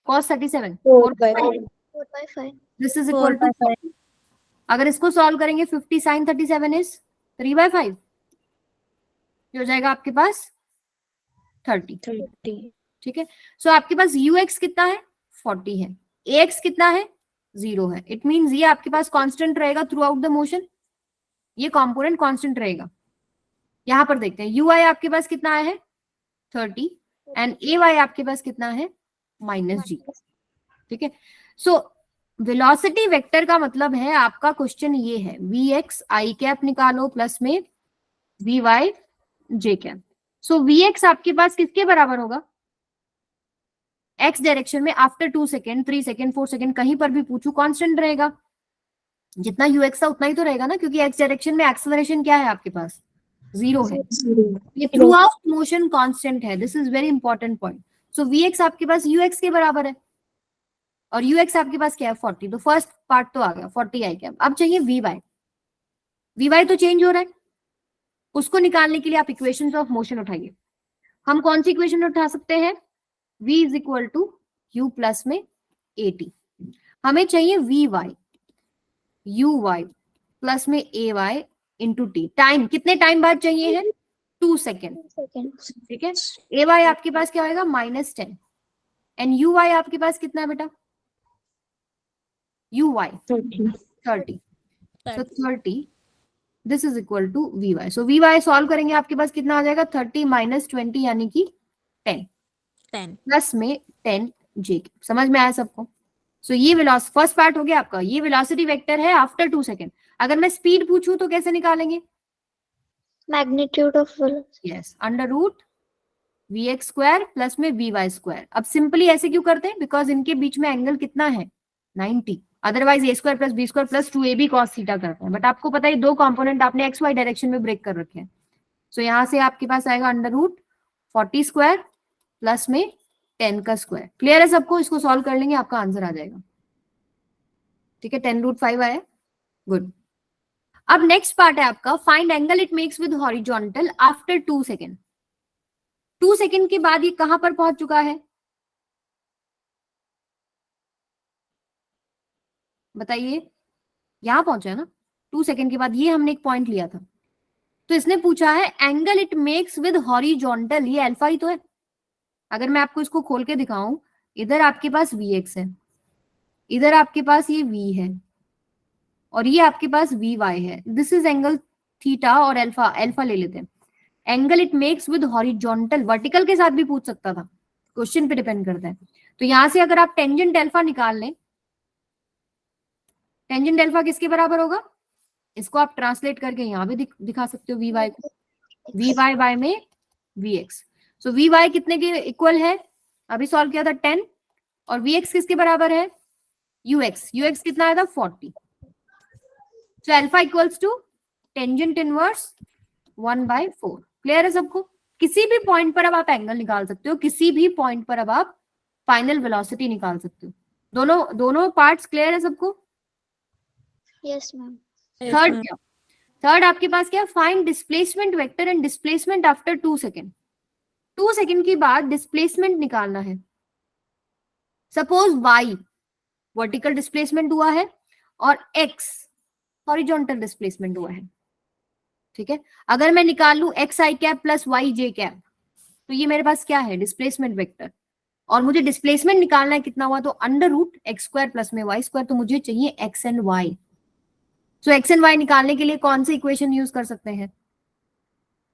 cos 37 4/5. This is equal to, अगर इसको सॉल्व करेंगे 50 sin 37 इज 3/5, ये हो जाएगा आपके पास 30, ठीक है। सो आपके पास ux कितना है 40 है, ax कितना है 0 है। इट मींस ये आपके पास कांस्टेंट रहेगा थ्रू आउट द मोशन, ये कंपोनेंट कांस्टेंट रहेगा। यहां पर देखते हैं ui आपके पास कितना आया है 30 एंड ay आपके पास कितना है -g, ठीक है। सो वेलोसिटी वेक्टर का मतलब है, आपका क्वेश्चन ये है vx i कैप निकालो प्लस में vy j कैप। सो vx आपके पास किसके बराबर होगा, x डायरेक्शन में आफ्टर 2 सेकेंड 3 सेकेंड 4 सेकेंड कहीं पर भी पूछू कांस्टेंट रहेगा, जितना ux था उतना ही तो रहेगा ना, क्योंकि x डायरेक्शन में एक्सेलरेशन क्या है आपके पास 0 है, ये थ्रू आउट मोशन कांस्टेंट है। This is very important point. So vx आपके पास ux के बराबर है और ux आपके पास क्या है 40, तो फर्स्ट पार्ट तो आ गया 40 आई कैप। अब चाहिए vy तो चेंज हो रहा है, उसको निकालने के लिए आप इक्वेशंस ऑफ मोशन उठाइए। हम कौन सी इक्वेशन उठा सकते हैं, v is equal to u plus में at, हमें चाहिए vy uy प्लस में ay इंटू टी, टाइम कितने टाइम बाद चाहिए है 2 सेकेंड, ठीक है। ay आपके पास क्या होगा -10 एंड uy आपके पास कितना है बेटा uy 30, so 30 this is equal to vy। So vy solve करेंगे आपके पास कितना आ जाएगा 30 - 20 यानी कि 10 प्लस में 10 j, समझ में आया सबको। सो ये वेलोसिटी फर्स्ट पार्ट हो गया आपका, ये वेलोसिटी वेक्टर है आफ्टर 2 सेकेंड। अगर मैं स्पीड पूछूं तो कैसे निकालेंगे, Magnitude of velocity. Yes under root vx square plus में vy स्क्वायर। अब सिंपली ऐसे क्यों करते हैं, बिकॉज इनके बीच में एंगल कितना है 90, otherwise a square plus b square plus 2ab cos theta करते हैं, बट आपको पता है दो कंपोनेंट आपने एक्स वाई डायरेक्शन में ब्रेक कर रखे हैं। सो यहाँ से आपके पास आएगा अंडर रूट 40 स्क्वायर प्लस में 10 का स्क्वायर। क्लियर है सबको, इसको सॉल्व कर लेंगे आपका आंसर आ जाएगा, ठीक है। 10√5 आया, गुड। अब नेक्स्ट पार्ट है आपका find angle it makes with horizontal after 2 second. 2 second के बाद ये कहां पर पहुंच चुका है बताइए, यहां पहुंचा है ना 2 सेकेंड के बाद, ये हमने एक पॉइंट लिया था। तो इसने पूछा है angle it makes with horizontal, ये अल्फा ही तो है। अगर मैं आपको इसको खोल के दिखाऊं, इधर आपके पास vx है, इधर आपके पास ये v है और ये आपके पास vy है। दिस इज एंगल थीटा और अल्फा, अल्फा ले लेते हैं। Angle it makes with horizontal, vertical के साथ भी पूछ सकता था, क्वेश्चन पे डिपेंड करता है। तो यहां से अगर आप टेंजेंट अल्फा निकाल लें, टेंजेंट अल्फा किसके बराबर होगा, इसको आप ट्रांसलेट करके यहाँ भी दिखा सकते हो वी वाई को, वी वाई बाय में V X. So V Y कितने के इक्वल है, अभी सॉल्व किया था 10, और वी एक्स किसके बराबर है, यू एक्स कितना आया था 40। So alpha equals to tangent inverse 1/4। Clear है सबको? किसी भी पॉइंट पर अब आप एंगल निकाल सकते हो, किसी भी पॉइंट पर अब आप फाइनल वेलोसिटी निकाल सकते हो। दोनों पार्ट्स क्लियर है सबको? Yes, ma'am. थर्ड क्या, थर्ड आपके पास क्या, find displacement vector and displacement after 2 second. 2 second के बाद डिस्प्लेसमेंट निकालना है। सपोज y वर्टिकल डिस्प्लेसमेंट हुआ है और x हॉरिजॉन्टल डिस्प्लेसमेंट हुआ है, ठीक है। अगर मैं निकाल लूं एक्स आई कैप प्लस वाई जे कैप, तो ये मेरे पास क्या है, डिस्प्लेसमेंट वेक्टर, और मुझे डिस्प्लेसमेंट निकालना है कितना हुआ, तो under root X square plus में वाई स्क्वायर, तो मुझे चाहिए X and Y. So X and Y निकालने के लिए कौन सी इक्वेशन यूज कर सकते हैं,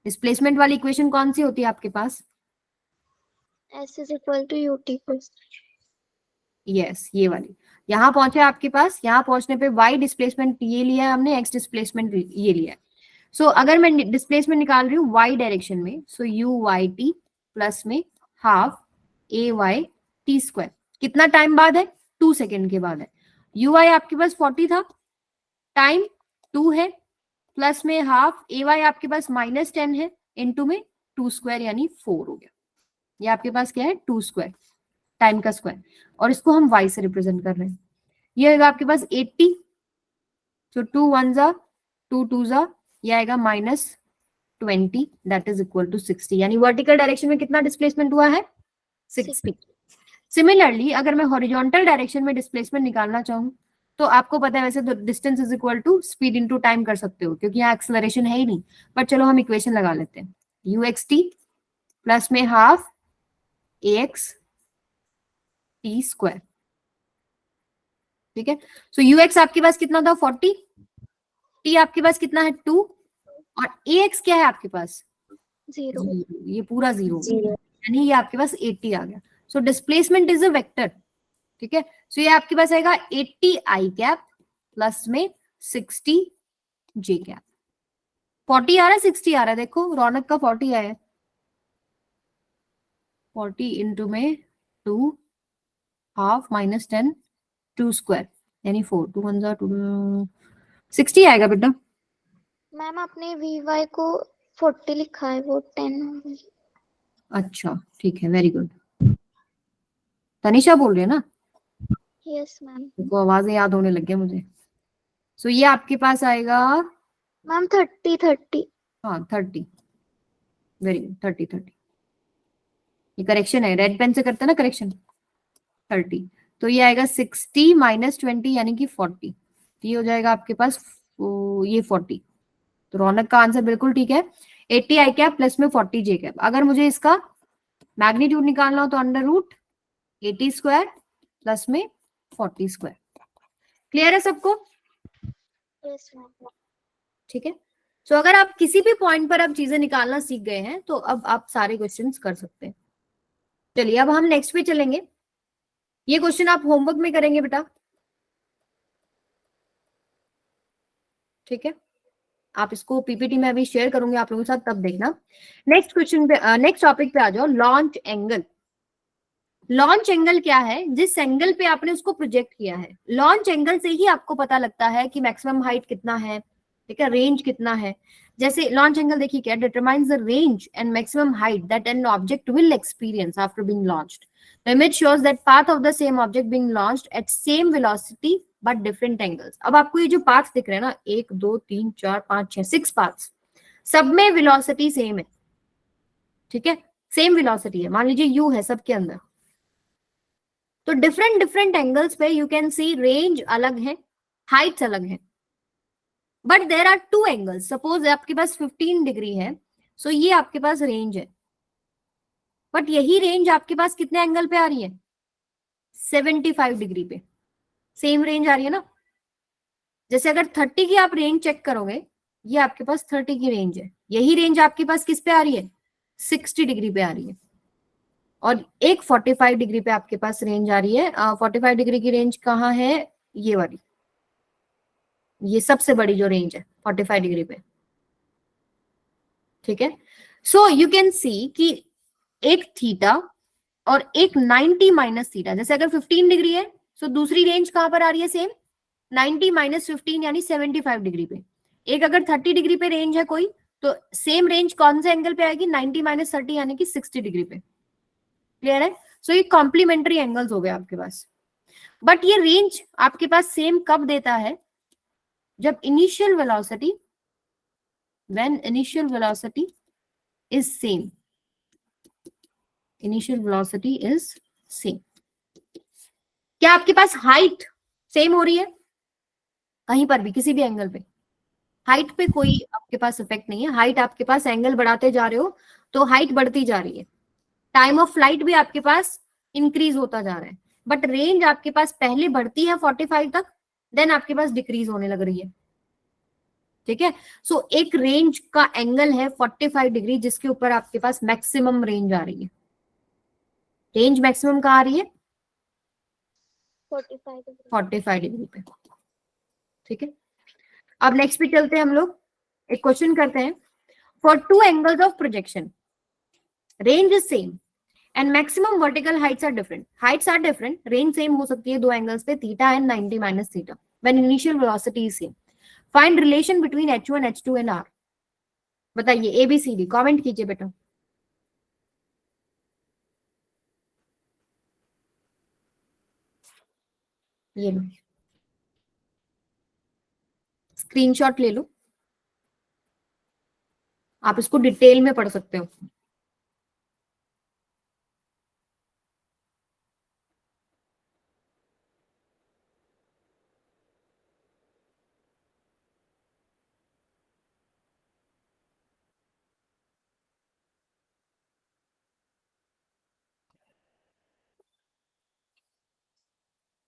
डिस्प्लेसमेंट वाली इक्वेशन कौन सी होती है आपके पास, S is equal to UT plus. Yes ये वाली। यहाँ पहुंचे आपके पास, यहाँ पहुंचने पे y डिस्प्लेसमेंट ये लिया है हमने, x डिस्प्लेसमेंट ये लिया है। सो अगर मैं डिस्प्लेसमेंट निकाल रही हूँ y डायरेक्शन में, so U Y T plus में half A Y T square, कितना टाइम बाद है, 2 सेकेंड के बाद है। यू वाई आपके पास 40 था, टाइम 2 है, प्लस में हाफ ए वाई आपके पास -10 है, इनटू में 2 स्क्वायर यानी 4 हो गया। ये आपके पास क्या है, 2 स्क्वायर, टाइम का स्क्वायर, और इसको हम y से रिप्रेजेंट कर रहे हैं। ये आएगा आपके पास 80, तो 2 1 जा 2 2 जा, ये आएगा -20, दैट इज इक्वल टू 60, यानी वर्टिकल डायरेक्शन में कितना डिस्प्लेसमेंट हुआ है, 60। सिमिलरली अगर मैं हॉरिजॉन्टल डायरेक्शन में डिस्प्लेसमेंट निकालना चाहूँ, तो आपको पता है वैसे तो distance is equal to speed into time कर सकते हो, क्योंकि यहाँ एक्सेलरेशन है ही नहीं, बट चलो हम इक्वेशन लगा लेते हैं, यू एक्स टी प्लस में हाफ ए एक्स टी स्क्वायर, ठीक है। सो यू एक्स आपके पास कितना था 40, टी आपके पास कितना है 2, और ए एक्स क्या है आपके पास 0. ये पूरा 0, यानी ये आपके पास 80 आ गया। So displacement is a vector, ठीक है। सो ये आपके पास आएगा 80 आई कैप प्लस में 60 जे कैप। 40 आ रहा है 60 आ रहा है, देखो रौनक का 40 आया है, 40 इंटू में 2 हाफ -10 2 स्क्वायर यानी 4 2 1 जा 2 60 आएगा बेटा। मैम आपने VY को 40 लिखा है, वो 10 हो गई। अच्छा ठीक है, वेरी गुड। तनिषा बोल रही है ना, यस मैम। देखो आवाजें याद होने लग गया मुझे। सो ये आपके पास आएगा मैम 30. हाँ 30, वेरी गुड 30। ये करेक्शन है, रेड पेन से करते हैं ना करेक्शन, 30। तो ये आएगा 60 -20 यानी कि 40, ये हो जाएगा आपके पास ये 40। तो रौनक का आंसर बिल्कुल ठीक है, 80 आई कैप प्लस में 40 जे कैप। अगर मुझे इसका मैग्नीट्यूड निकालना हो तो अंडर रूट 80 स्क्वायर प्लस में 40 स्क्वायर। क्लियर है सबको? Yes ma'am. ठीक है। सो अगर आप किसी भी पॉइंट पर अब चीजें निकालना सीख गए हैं तो अब आप सारे क्वेश्चंस कर सकते हैं। चलिए अब हम नेक्स्ट पे चलेंगे। ये क्वेश्चन आप होमवर्क में करेंगे बेटा, ठीक है। आप इसको पीपीटी में अभी शेयर करूंगी आप लोगों के साथ, तब देखना। नेक्स्ट क्वेश्चन पे, नेक्स्ट टॉपिक पे आ जाओ, लॉन्च एंगल। लॉन्च एंगल क्या है, जिस एंगल पे आपने उसको प्रोजेक्ट किया है, लॉन्च एंगल से ही आपको पता लगता है कि मैक्सिमम हाइट कितना है, ठीक है, रेंज कितना है। जैसे लॉन्च एंगल देखिए क्या, determines the range and maximum height that an object will experience after being launched. The image shows that path of the same object being launched at same velocity but different angles। अब आपको ये जो path दिख रहे हैं ना, 1 2 3 4 5 6 6 paths, सब में वेलोसिटी सेम है, ठीक है, सेम वेलोसिटी है। मान लीजिए u है सबके अंदर, तो डिफरेंट डिफरेंट एंगल्स पे यू कैन सी रेंज अलग है, हाइट्स अलग है, but there are 2 angles. Suppose आपके पास 15 डिग्री है, सो ये आपके पास रेंज है, बट यही रेंज आपके पास कितने एंगल पे आ रही है, 75 डिग्री पे, सेम रेंज आ रही है ना। जैसे अगर 30 की आप रेंज चेक करोगे ये आपके पास 30 की रेंज है, यही रेंज आपके पास किस पे आ रही है, 60 डिग्री पे आ रही है, और एक 45 डिग्री पे आपके पास रेंज आ रही है। 45 डिग्री की रेंज कहाँ है, ये वाली, ये सबसे बड़ी जो रेंज है 45 डिग्री पे, ठीक है। सो यू कैन सी कि एक थीटा और एक 90 माइनस थीटा, जैसे अगर 15 डिग्री है तो दूसरी रेंज कहां पर आ रही है, सेम 90 माइनस 15 यानी 75 डिग्री पे। एक अगर 30 डिग्री पे रेंज है कोई, तो सेम रेंज कौन से एंगल पे आएगी, 90 माइनस 30 यानी कि 60 डिग्री पे। क्लियर है? सो ये कॉम्प्लीमेंट्री एंगल्स हो गए आपके पास। बट ये रेंज आपके पास सेम कब देता है, जब initial velocity, when initial velocity is same, initial velocity is same. क्या आपके पास हाइट सेम हो रही है कहीं पर भी, किसी भी एंगल पे? हाइट पे कोई आपके पास इफेक्ट नहीं है। हाइट आपके पास, एंगल बढ़ाते जा रहे हो तो हाइट बढ़ती जा रही है, टाइम ऑफ फ्लाइट भी आपके पास इंक्रीज होता जा रहा है, बट रेंज आपके पास पहले बढ़ती है 45 तक, देन आपके पास डिक्रीज होने लग रही है, ठीक है। सो एक रेंज का एंगल है 45 डिग्री, जिसके ऊपर आपके पास मैक्सिमम रेंज आ रही है। रेंज मैक्सिमम कहाँ आ रही है, 45 डिग्री पे, ठीक है। अब नेक्स्ट पे चलते हैं हम लोग, एक क्वेश्चन करते हैं। For two angles of projection range is same and maximum vertical heights are different. Heights are different, range same हो सकती है दो एंगल्स पे, theta and 90 minus theta, when initial velocity is same. Find relation between h1 h2 and r। बताइए, ABCD comment कीजिए बेटा। ये लो, screenshot ले लो, आप इसको डिटेल में पढ़ सकते हो।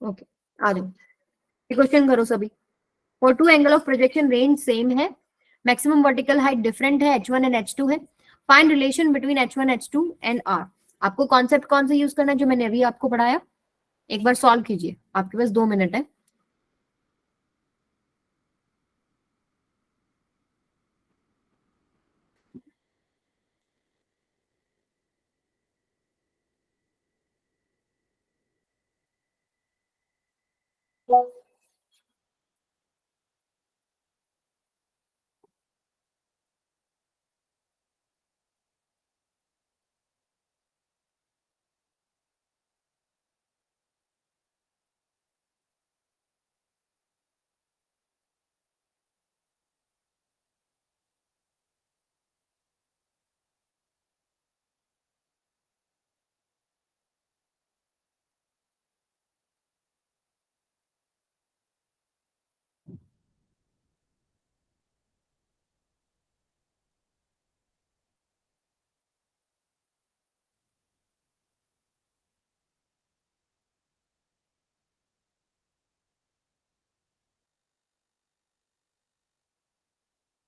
ओके, आ जाओ, क्वेश्चन करो सभी। For two angle of projection range same है, मैक्सिमम वर्टिकल हाइट डिफरेंट है, h1 एंड h2 है। Find relation between h1 h2 and r। आपको कॉन्सेप्ट कौन सा यूज करना है, जो मैंने अभी आपको पढ़ाया, एक बार सॉल्व कीजिए, आपके पास 2 मिनट है।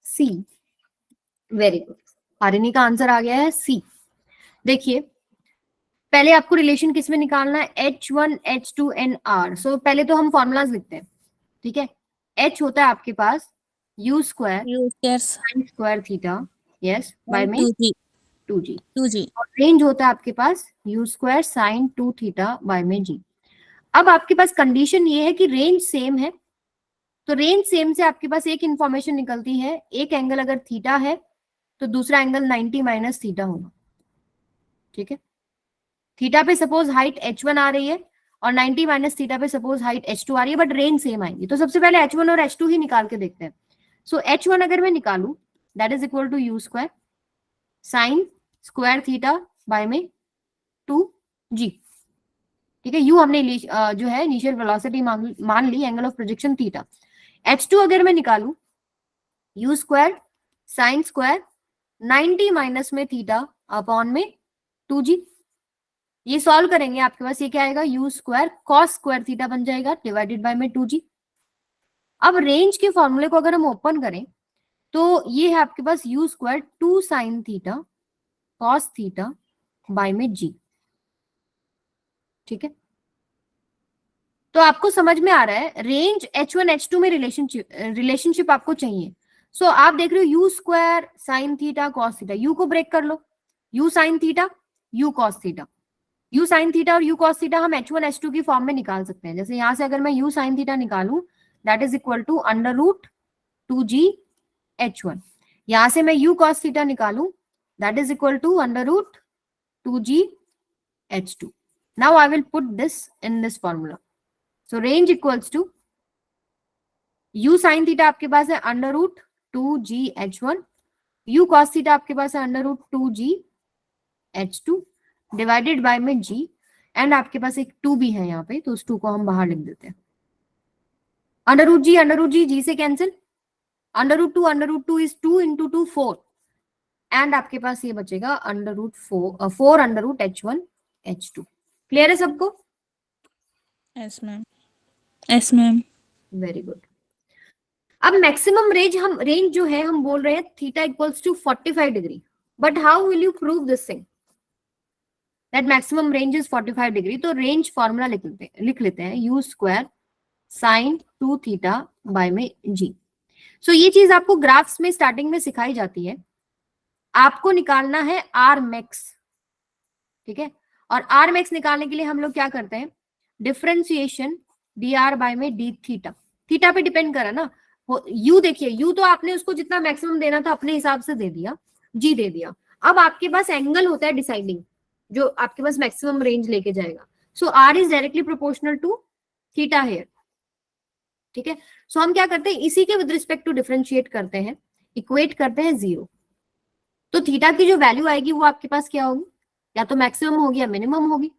सी, वेरी गुड, आरिनी का आंसर आ गया है सी। देखिए, पहले आपको रिलेशन किस में निकालना है, h1 h2 एंड r। सो पहले तो हम फॉर्मूलाज लिखते हैं, ठीक है। h होता है आपके पास u square sin square theta, yes, by में 2g। और रेंज होता है आपके पास u square sin 2 theta by में g। अब आपके पास कंडीशन ये है कि रेंज सेम है, तो रेंज सेम से आपके पास एक इंफॉर्मेशन निकलती है, एक एंगल अगर थीटा है तो दूसरा एंगल 90 माइनस थीटा होगा, ठीक है। थीटा पे सपोज हाइट h1 आ रही है और 90 माइनस थीटा पे सपोज हाइट h2 आ रही है, बट रेंज सेम आएगी। तो सबसे पहले h1 और h2 ही निकाल के देखते हैं। सो h1 अगर मैं निकालू, that is equal to u square sine square theta by में 2g, ठीक है। u हमने जो है इनिशियल वेलोसिटी मान ली, angle of projection theta. h2 अगर मैं निकालू, u square sine square 90 minus में थीटा अपॉन में 2g। ये सॉल्व करेंगे, आपके पास ये क्या आएगा, u square cos square theta बन जाएगा डिवाइडेड बाय में 2g। अब रेंज के फॉर्मूले को अगर हम ओपन करें तो ये है आपके पास u square 2 sine theta cos theta by में g। ठीक है, तो आपको समझ में आ रहा है रेंज h1 h2 में रिलेशनशिप आपको चाहिए। सो आप देख रहे हो u square sine theta cos theta, u को ब्रेक कर लो, u sine theta u cos theta, u sine theta और u कॉस थीटा हम h1 h2 की फॉर्म में निकाल सकते हैं। जैसे यहां से अगर मैं u साइन थीटा निकालूं that is equal to under root 2g h1, यहां से मैं u cos थीटा निकालूं that is equal to under root 2g h2। Now I will put this in this formula. So range equals to u sine theta आपके पास है under root 2g h1, u cos theta आपके पास है under root 2g h2 divided by में g, and आपके पास एक 2 भी है यहाँ पे, तो उस 2 को हम बाहर लिख देते हैं। अंडर रूट जी से cancel, under root two is 2 into 2 4, and आपके पास ये बचेगा under root 4 under root h1 h2। Clear है सबको? Yes ma'am, yes ma'am. Very good. अब मैक्सिमम रेंज जो है हम बोल रहे हैं theta equals to 45 degree, but how will you prove this thing that maximum range is 45 degree? तो रेंज फॉर्मूला लिख लेते हैं u square sine 2 theta by में g। सो ये चीज आपको ग्राफ्स में स्टार्टिंग में सिखाई जाती है। आपको निकालना है आर मैक्स, ठीक है, और आर मैक्स निकालने के लिए हम लोग क्या करते हैं, डिफरेंशिएशन डी आर बाय में डी थीटा, थीटा पे डिपेंड करा ना। यू देखिए, यू तो आपने उसको जितना मैक्सिमम देना था अपने हिसाब से दे दिया, जी दे दिया। अब आपके पास एंगल होता है डिसाइडिंग, जो आपके पास मैक्सिमम रेंज लेके जाएगा। So R is directly proportional to theta here, ठीक है। सो हम क्या करते हैं, इसी के विद रिस्पेक्ट टू डिफरेंशिएट करते हैं, इक्वेट करते हैं 0। तो थीटा की जो वैल्यू आएगी वो आपके पास क्या होगी, या तो मैक्सिमम होगी या मिनिमम होगी।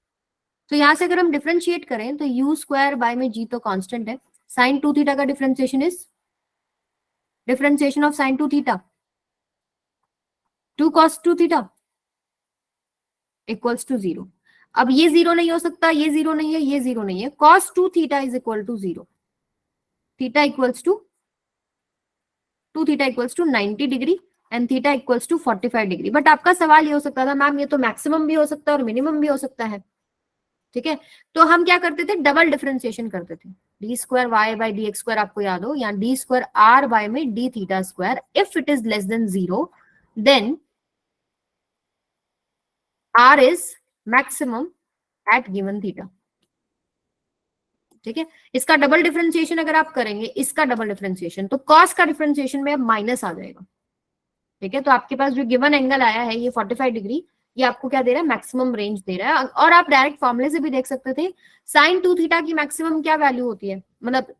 तो यहां से अगर हम डिफरेंशिएट करें तो u स्क्वायर बाय में g तो कांस्टेंट है, साइन 2 थीटा का differentiation is differentiation of sine 2 theta 2 cos 2 theta equals to 0। अब ये 0 नहीं हो सकता, ये 0 नहीं है, ये 0 नहीं है, cos 2 theta is equal to 0, theta equals to 2 theta equals to 90 degree and theta equals to 45 degree. But आपका सवाल ये हो सकता था, मैम ये तो मैक्सिमम भी हो सकता है और मिनिमम भी हो सकता है, ठीक है। तो हम क्या करते थे, डबल डिफरेंशिएशन करते थे, D square Y by D X square आपको याद हो, या डी स्क्वायर आर बाय में D theta square. If it is less than 0 then R is maximum at given theta, ठीक है। इसका डबल डिफरेंशिएशन अगर आप करेंगे, इसका डबल डिफरेंशिएशन, तो कॉस का डिफरेंशिएशन में अब माइनस आ जाएगा, ठीक है। तो आपके पास जो गिवन एंगल आया है ये 45 डिग्री, ये आपको क्या दे रहा है, मैक्सिमम रेंज दे रहा है। और आप डायरेक्ट फॉर्मूले से भी देख सकते थे, साइन 2 थीटा की मैक्सिमम क्या वैल्यू होती है, मतलब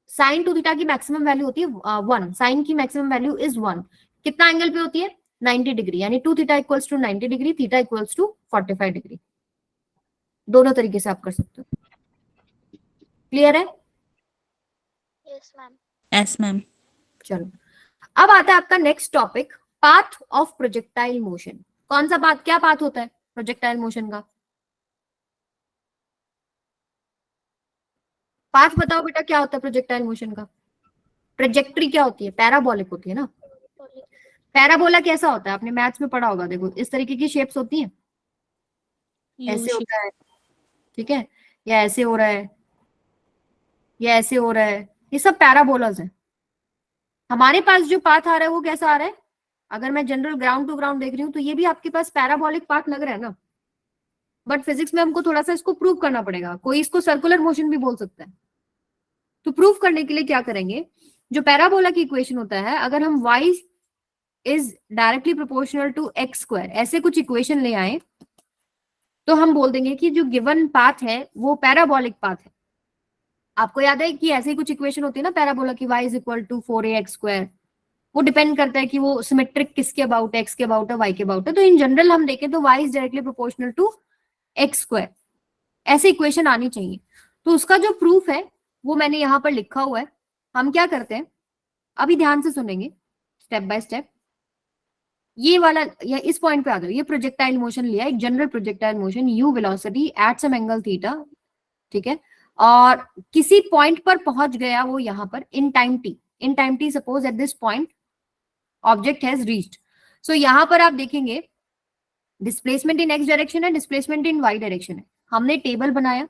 साइन 2 थीटा की मैक्सिमम वैल्यू होती है 1, साइन की मैक्सिमम वैल्यू इज 1। कितना एंगल पे होती है, 90 डिग्री, यानी 2 theta equals to 90 degree, theta equals to 45 degree. दोनों तरीके से आप कर सकते हो। क्लियर है? Yes ma'am. Yes ma'am. चलो, अब आता है आपका next topic, path of projectile motion. कौन सा पाथ, क्या पाथ होता है प्रोजेक्टाइल मोशन का? पाथ बताओ बेटा, क्या होता है प्रोजेक्टाइल मोशन का? ट्रेजेक्ट्री क्या होती है, पैराबोलिक होती है ना। पैराबोला कैसा होता है, आपने मैथ्स में पढ़ा होगा, देखो इस तरीके की शेप्स होती हैं, ऐसे होता है, ठीक है, या ऐसे हो रहा है, या ऐसे हो रहा है, ये सब पैराबोलाज है। हमारे पास जो पाथ आ रहा है वो कैसा आ रहा है, अगर मैं जनरल ग्राउंड टू ग्राउंड देख रही हूँ तो ये भी आपके पास पैराबोलिक पाथ लग रहा है ना। बट फिजिक्स में हमको थोड़ा सा इसको प्रूव करना पड़ेगा, कोई इसको सर्कुलर मोशन भी बोल सकता है। तो प्रूव करने के लिए क्या करेंगे, जो पैराबोला की इक्वेशन होता है, अगर हम y is directly proportional to X square ऐसे कुछ इक्वेशन ले आए, तो हम बोल देंगे कि जो गिवन पाथ है वो पैराबोलिक पाथ है। आपको याद है कि ऐसे कुछ इक्वेशन होती है ना पैराबोला की, y is equal to 4ax square, वो डिपेंड करता है कि वो सिमेट्रिक किसके अबाउट है, x के अबाउट है, y के अबाउट है। तो इन जनरल हम देखें तो y is directly proportional to X square, ऐसे इक्वेशन आनी चाहिए। तो उसका जो प्रूफ है वो मैंने यहाँ पर लिखा हुआ है। हम क्या करते हैं, अभी ध्यान से सुनेंगे स्टेप बाय स्टेप। ये वाला या इस पॉइंट पे आ जाओ, ये प्रोजेक्टाइल मोशन लिया, एक general projectile motion, u velocity at some angle theta, ठीक है, और किसी पॉइंट पर पहुंच गया वो यहाँ पर in time t, in time t suppose at this point object has reached. So यहाँ पर आप देखेंगे डिस्प्लेसमेंट इन एक्स डायरेक्शन है, डिस्प्लेसमेंट इन वाई डायरेक्शन है। हमने टेबल बनाया,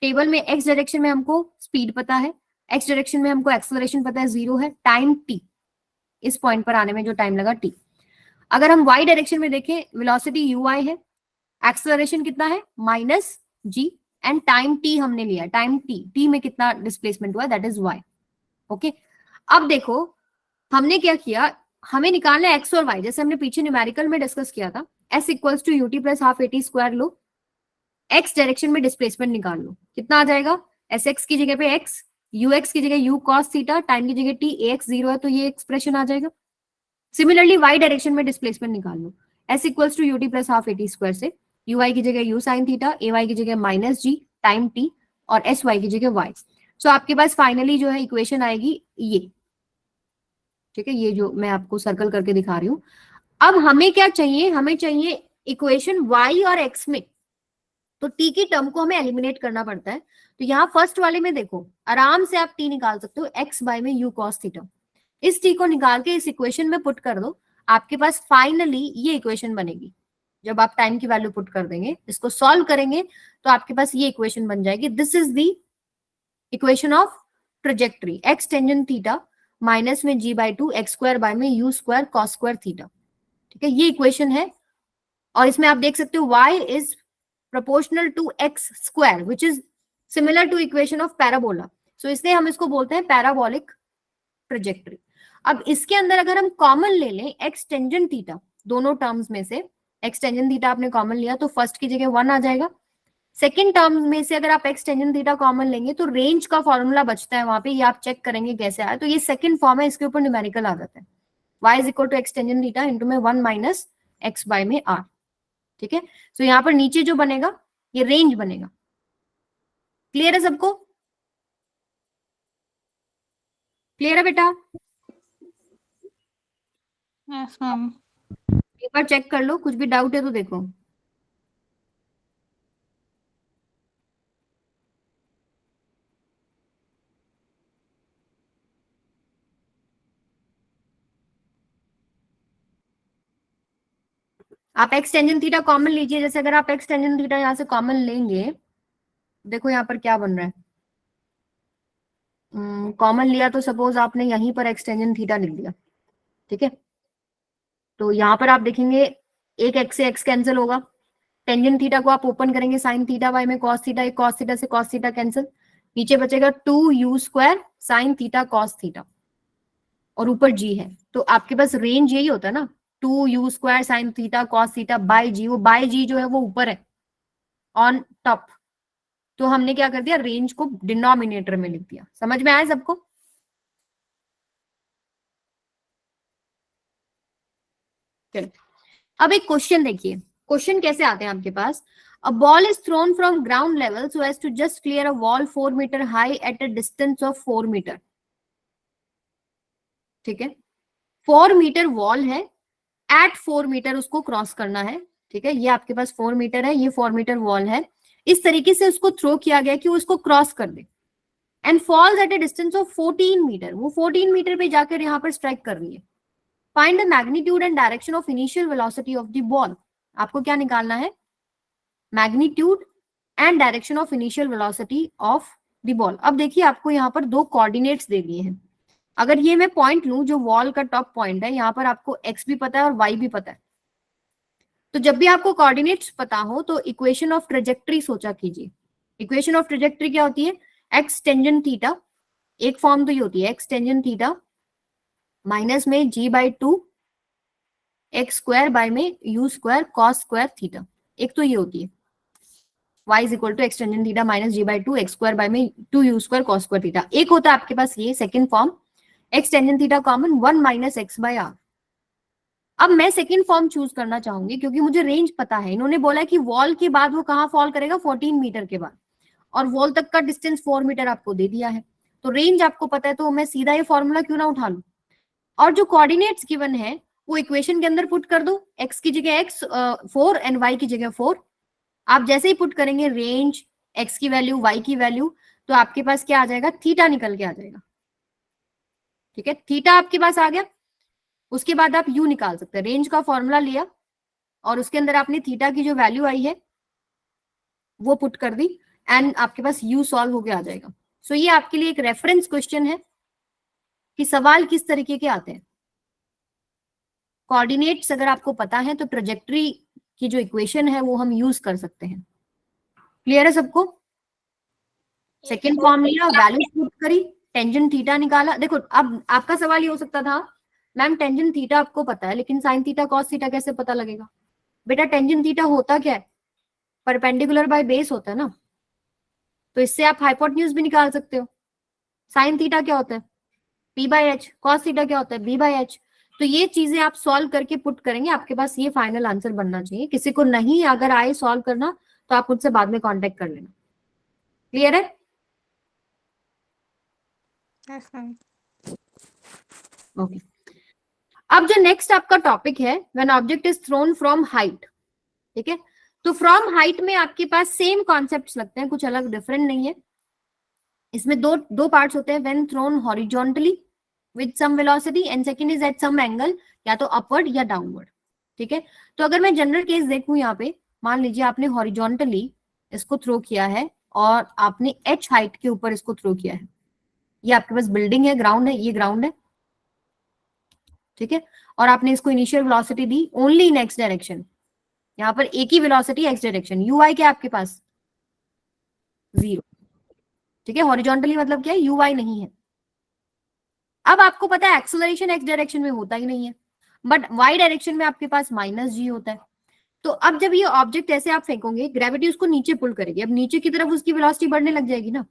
टेबल में एक्स डायरेक्शन में हमको स्पीड पता है, एक्स डायरेक्शन में हमको एक्सेलरेशन पता है 0 है, टाइम t, इस पॉइंट पर आने में जो टाइम लगा t। अगर हम y डायरेक्शन में देखें वेलोसिटी ui है, एक्सेलरेशन कितना है -g एंड टाइम t हमने लिया, टाइम t में कितना डिस्प्लेसमेंट हुआ दैट इज y। ओके, अब देखो हमने क्या किया, हमें निकालना है x और y, जैसे हमने पीछे न्यूमेरिकल में डिस्कस किया था, s equals to ut plus half at square लो, x डायरेक्शन में डिस्प्लेसमेंट निकाल लो, कितना आ जाएगा, sx की जगह पे x, ux की जगह u cos थीटा, टाइम की जगह t, ax 0 है तो ये एक्सप्रेशन आ जाएगा। सिमिलरली y डायरेक्शन में डिस्प्लेसमेंट निकाल लो, s equals to ut plus half at square से ui की जगह u sin थीटा, ay की जगह -g टाइम t और sy की जगह y। सो आपके पास फाइनली जो है इक्वेशन आएगी ये, ठीक है, ये जो मैं आपको सर्कल करके दिखा रही हूं। अब हमें क्या चाहिए, हमें चाहिए इक्वेशन y और x में, तो t की टर्म को हमें एलिमिनेट करना पड़ता है। तो यहाँ फर्स्ट वाले में देखो आराम से आप t निकाल सकते हो, x बाय में u cos थीटा, इस t को निकाल के इस इक्वेशन में पुट कर दो, आपके पास फाइनली ये इक्वेशन बनेगी। जब आप टाइम की वैल्यू पुट कर देंगे, इसको सॉल्व करेंगे तो आपके पास ये इक्वेशन बन जाएगी। This is the equation of trajectory, x tangent theta minus में g by 2 X square by में u square cos square theta, ठीक है, ये इक्वेशन है। और इसमें आप देख सकते हो y is proportional to x square which is similar to equation of parabola, so इसलिए हम इसको बोलते हैं पैराबोलिक ट्रेजेक्टरी। अब इसके अंदर अगर हम कॉमन ले लें x टेंजेंट थीटा, दोनों टर्म्स में से x टेंजेंट थीटा आपने कॉमन लिया तो फर्स्ट की जगह 1 आ जाएगा, सेकेंड टर्म में से अगर आप x टेंजेंट थीटा कॉमन लेंगे तो रेंज का फॉर्मूला बचता है वहां पे, ये आप चेक करेंगे कैसे आया, तो ये सेकंड फॉर्म है, इसके ऊपर न्यूमेरिकल आ जाता है, y is equal to x tangent theta into में 1 माइनस x बाय में r, ठीक है। सो यहाँ पर नीचे जो बनेगा ये रेंज बनेगा। क्लियर है सबको, क्लियर है बेटा? Yes ma'am. एक बार चेक कर लो, कुछ भी डाउट है तो देखो। आप x टेंजेंट थीटा कॉमन लीजिए, जैसे अगर आप x टेंजेंट थीटा यहाँ से कॉमन लेंगे, देखो यहाँ पर क्या बन रहा है, कॉमन लिया तो सपोज आपने यहीं पर x टेंजेंट थीटा लिख दिया, ठीक है, तो यहाँ पर आप देखेंगे एक x से x कैंसिल होगा, टेंजेंट थीटा को आप ओपन करेंगे साइन थीटा बाय में कॉस थीटा, एक कॉस थीटा से कॉस थीटा कैंसिल, नीचे बचेगा 2u square sine theta cos theta और ऊपर g है, तो आपके पास रेंज यही होता है ना, 2u square sine theta cos theta by g, वो बाय g जो है वो ऊपर है ऑन टॉप, तो हमने क्या कर दिया, रेंज को डिनोमिनेटर में लिख दिया। समझ में आया सबको? चलो अब एक क्वेश्चन देखिए, क्वेश्चन कैसे आते हैं आपके पास, a ball is thrown from ground level so as to just clear a wall 4 metre high at a distance of 4 metre, ठीक है, 4 मीटर वॉल है, एट 4 मीटर उसको क्रॉस करना है, ठीक है, ये आपके पास 4 मीटर है, ये 4 मीटर वॉल है, इस तरीके से उसको थ्रो किया गया कि वो उसको क्रॉस कर दे, and falls at a distance of 14 metre, वो 14 मीटर पे जाकर यहाँ पर स्ट्राइक कर रही है। Find the magnitude and direction of initial velocity of the ball, आपको क्या निकालना है, magnitude and direction of initial velocity of the ball. अब देखिए आपको यहाँ पर दो कोऑर्डिनेट्स दे दिए हैं, अगर ये मैं पॉइंट लूं जो वॉल का टॉप पॉइंट है, यहाँ पर आपको x भी पता है और y भी पता है, तो जब भी आपको कोऑर्डिनेट्स पता हो तो इक्वेशन ऑफ ट्रेजेक्टरी सोचा कीजिए। इक्वेशन ऑफ ट्रेजेक्टरी क्या होती है, x टेंजेंट थीटा, एक फॉर्म तो ये होती है x टेंजेंट थीटा माइनस में g by 2 X square by में u square cos square theta, एक तो ये होती है y is equal to X tangent theta minus g by 2 X square by में 2u square cos square theta, एक होता है आपके पास ये second form x tangent theta common 1 minus x by r। अब मैं सेकंड फॉर्म चूज करना चाहूंगी क्योंकि मुझे रेंज पता है, इन्होंने बोला कि वॉल के बाद वो कहाँ फॉल करेगा, 14 मीटर के बाद, और वॉल तक का डिस्टेंस 4 मीटर आपको दे दिया है, तो रेंज आपको पता है, तो मैं सीधा ये फॉर्मूला क्यों ना उठा लूं, और जो कोऑर्डिनेट्स गिवन है वो इक्वेशन के अंदर पुट कर दो, x की जगह x 4 एंड y की जगह 4, आप जैसे ही पुट करेंगे रेंज, x की वैल्यू, y की वैल्यू, तो आपके पास क्या आ जाएगा, थीटा निकल के आ जाएगा, ठीक है, थीटा आपके पास आ गया, उसके बाद आप u निकाल सकते हैं। रेंज का फॉर्मूला लिया और उसके अंदर आपने थीटा की जो वैल्यू आई है वो पुट कर दी एंड आपके पास u सॉल्व होके आ जाएगा। सो ये आपके लिए एक रेफरेंस क्वेश्चन है कि सवाल किस तरीके के आते हैं। कोऑर्डिनेट्स अगर आपको पता है तो ट्रेजेक्टरी की जो इक्वेशन है वो हम यूज कर सकते हैं। क्लियर है सबको? सेकेंड फॉर्म लिया, वैल्यूज पुट करी, टेंजेंट थीटा निकाला। देखो अब आपका सवाल ये हो सकता था मैम टेंजेंट थीटा आपको पता है लेकिन साइन थीटा कॉस थीटा कैसे पता लगेगा? बेटा टेंजेंट थीटा होता क्या है? परपेंडिकुलर बाय बेस होता है ना, तो इससे आप हाइपोटेन्यूज भी निकाल सकते हो। साइन थीटा क्या होता है? p by H. Cos theta क्या होता है? b by H. तो ये चीजें आप सॉल्व करके पुट करेंगे, आपके पास ये फाइनल आंसर बनना चाहिए। किसी को नहीं अगर आए सॉल्व करना तो आप मुझसे बाद में कांटेक्ट कर लेना। क्लियर है? Yes, ma'am. ओके। अब जो नेक्स्ट आपका टॉपिक है when object is thrown from height. ठीक है, तो फ्रॉम हाइट में आपके पास सेम कॉन्सेप्ट्स लगते हैं, कुछ अलग डिफरेंट नहीं है। इसमें दो पार्ट्स होते हैं, when thrown horizontally with some velocity and second is at some angle, या तो अपवर्ड या डाउनवर्ड। ठीक है, तो अगर मैं जनरल केस देखूं यहाँ पे, मान लीजिए आपने हॉरिजॉन्टली इसको थ्रो किया है और आपने h हाइट के ऊपर इसको थ्रो किया है। ये आपके पास बिल्डिंग है, ग्राउंड है, ये ग्राउंड है। ठीक है, और आपने इसको initial velocity the only in x direction. यहाँ पर एक ही वेलोसिटी एक्स डायरेक्शन। यू आई क्या आपके पास? 0। ठीक है, हॉरिजॉन्टली मतलब क्या है? यू आई नहीं है। अब आपको पता है एक्सेलरेशन एक्स डायरेक्शन में होता ही नहीं है, बट वाई डायरेक्शन में आपके पास -g होता है। तो अब जब ये ऑब्जेक्ट ऐसे आप फेंकोगे, ग्रेविटी उसको नीचे पुल करेगी। अब नीचे की तरफ उसकी वेलोसिटी बढ़ने लग जाएगी ना,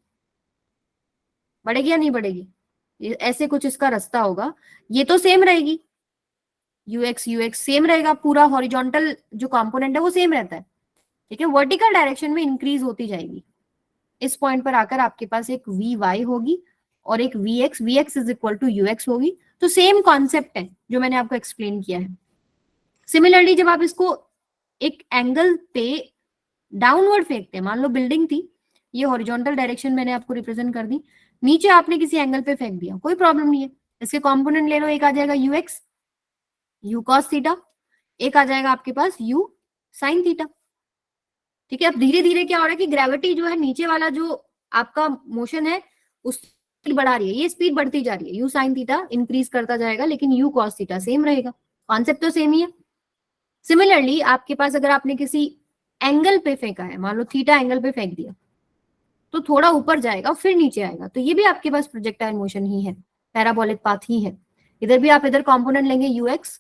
बढ़ेगी या नहीं बढ़ेगी? ऐसे कुछ इसका रास्ता होगा। ये तो सेम रहेगी, ux सेम रहेगा, पूरा हॉरिजॉन्टल जो कंपोनेंट है वो सेम रहता है। ठीक है, वर्टिकल डायरेक्शन में इंक्रीज होती जाएगी। इस पॉइंट पर आकर आपके पास एक vy होगी और एक vx is equal to ux होगी। तो सेम कॉन्सेप्ट है जो मैंने आपको एक्सप्लेन किया है। सिमिलरली जब आप इसको एक एंगल पे डाउनवर्ड फेंकते हैं, मान लो बिल्डिंग थी, ये हॉरिजॉन्टल डायरेक्शन मैंने आपको रिप्रेजेंट कर दी, नीचे आपने किसी एंगल पे फेंक दिया, कोई प्रॉब्लम नहीं है। इसके कंपोनेंट ले लो, एक आ जाएगा ux u cos थीटा, एक आ जाएगा आपके पास u sin थीटा। ठीक है, अब धीरे धीरे क्या हो रहा है कि ग्रेविटी जो है, नीचे वाला जो आपका मोशन है उस स्पीड बढ़ा रही है, ये स्पीड बढ़ती जा रही है। यू साइन थीटा इंक्रीज करता जाएगा लेकिन यू कॉस थीटा सेम रहेगा। कॉन्सेप्ट तो सेम ही है। सिमिलरली आपके पास अगर आपने किसी एंगल पे फेंका है, मान लो थीटा एंगल पे फेंक दिया, तो थोड़ा ऊपर जाएगा फिर नीचे आएगा, तो ये भी आपके पास प्रोजेक्टाइल मोशन ही है, पैराबोलिक पाथ ही है। इधर भी आप इधर कंपोनेंट लेंगे ux,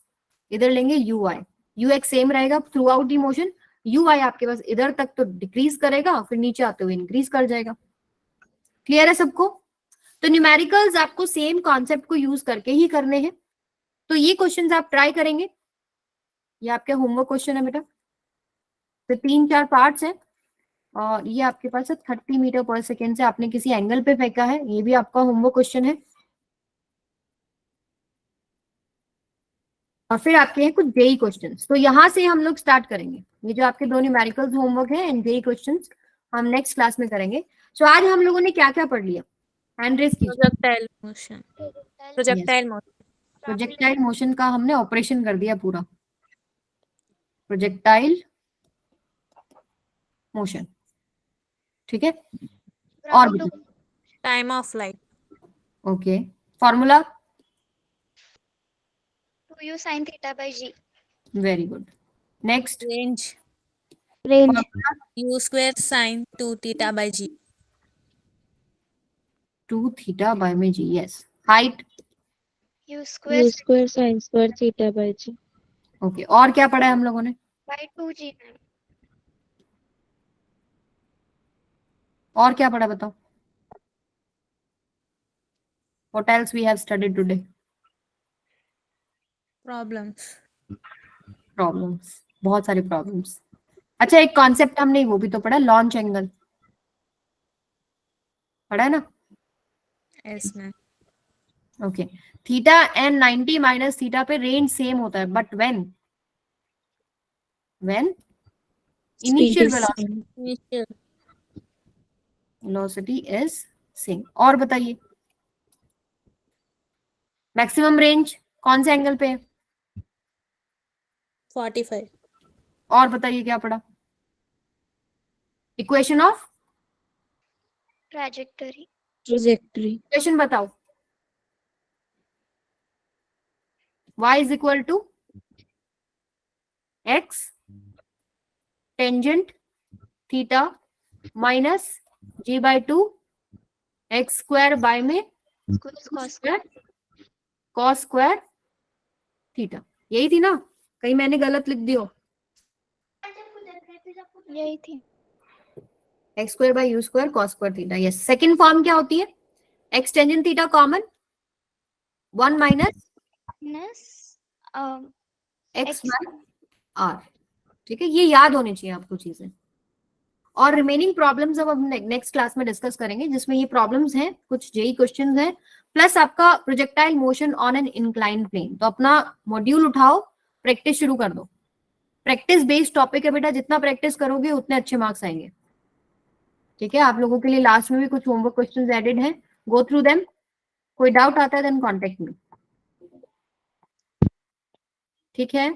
इधर लेंगे ui, ux सेम रहेगा through out the motion, ui आपके पास इधर तक तो डिक्रीज करेगा फिर नीचे आते हुए इंक्रीज कर जाएगा। क्लियर है सबको? तो न्यूमेरिकल्स आपको सेम कॉन्सेप्ट को यूज करके ही करने हैं। तो ये क्वेश्चंस आप ट्राई करेंगे, ये आपके होमवर्क क्वेश्चन है बेटा। तो 3-4 पार्ट्स हैं और ये आपके पास है 30 मीटर पर सेकेंड से आपने किसी एंगल पे फेंका है, ये भी आपका होमवर्क क्वेश्चन है। और फिर आपके हैं कुछ जेई क्वेश्चंस, तो यहाँ से हम लोग स्टार्ट करेंगे। ये जो आपके दो न्यूमेरिकल्स होमवर्क है एंड जेई क्वेश्चंस हम नेक्स्ट क्लास में करेंगे। सो आज हम लोगों ने क्या क्या पढ़ लिया? हैंड रेस कीजिए। Projectile motion. Projectile motion. Projectile motion का हमने ऑपरेशन कर दिया पूरा, प्रोजेक्टाइल मोशन। ठीक है, और Time of light. Okay, formula 2u sin theta by g. Very good. Next Range. Range. U square sin 2 theta by g. 2 theta by में g. Yes. Height u square square sin square theta by g. Okay, और क्या पढ़ा है हम लोगों ने? by 2g. और क्या पढ़ा बताओ? What else we have studied today? Problems. Problems, बहुत सारी प्रॉब्लम्स। अच्छा, एक कॉन्सेप्ट हमने वो भी तो पढ़ा, लॉन्च एंगल पढ़ा है ना? Yes, ma'am. Okay, theta and 90 minus theta पे रेंज सेम होता है, but when initial Initial. Velocity is same. और बताइए मैक्सिमम रेंज कौन से एंगल पे है? 45. और बताइए क्या पढ़ा? Equation of trajectory. Trajectory. Equation बताओ। y is equal to x tangent theta minus g by 2 x square by में cos cos square theta। यही थी ना? कहीं मैंने गलत लिख दी हो? यही थी। x square by u square cos square theta। Yes. Second form क्या होती है? x tangent theta common 1 minus minus x by r। ठीक है, ये याद होनी चाहिए आपको चीजें। और रिमेनिंग प्रॉब्लम्स अब हम नेक्स्ट क्लास में डिस्कस करेंगे, जिसमें ये प्रॉब्लम्स हैं, कुछ जेई क्वेश्चंस हैं, प्लस आपका projectile motion on an inclined plane. तो अपना मॉड्यूल उठाओ, प्रैक्टिस शुरू कर दो। प्रैक्टिस बेस्ड टॉपिक है बेटा, जितना प्रैक्टिस करोगे उतने अच्छे मार्क्स आएंगे। ठीक है, आप लोगों के लिए लास्ट में भी कुछ होमवर्क क्वेश्चंस एडेड हैं, गो थ्रू देम। कोई डाउट आता है देन कॉन्टेक्ट मी। ठीक है।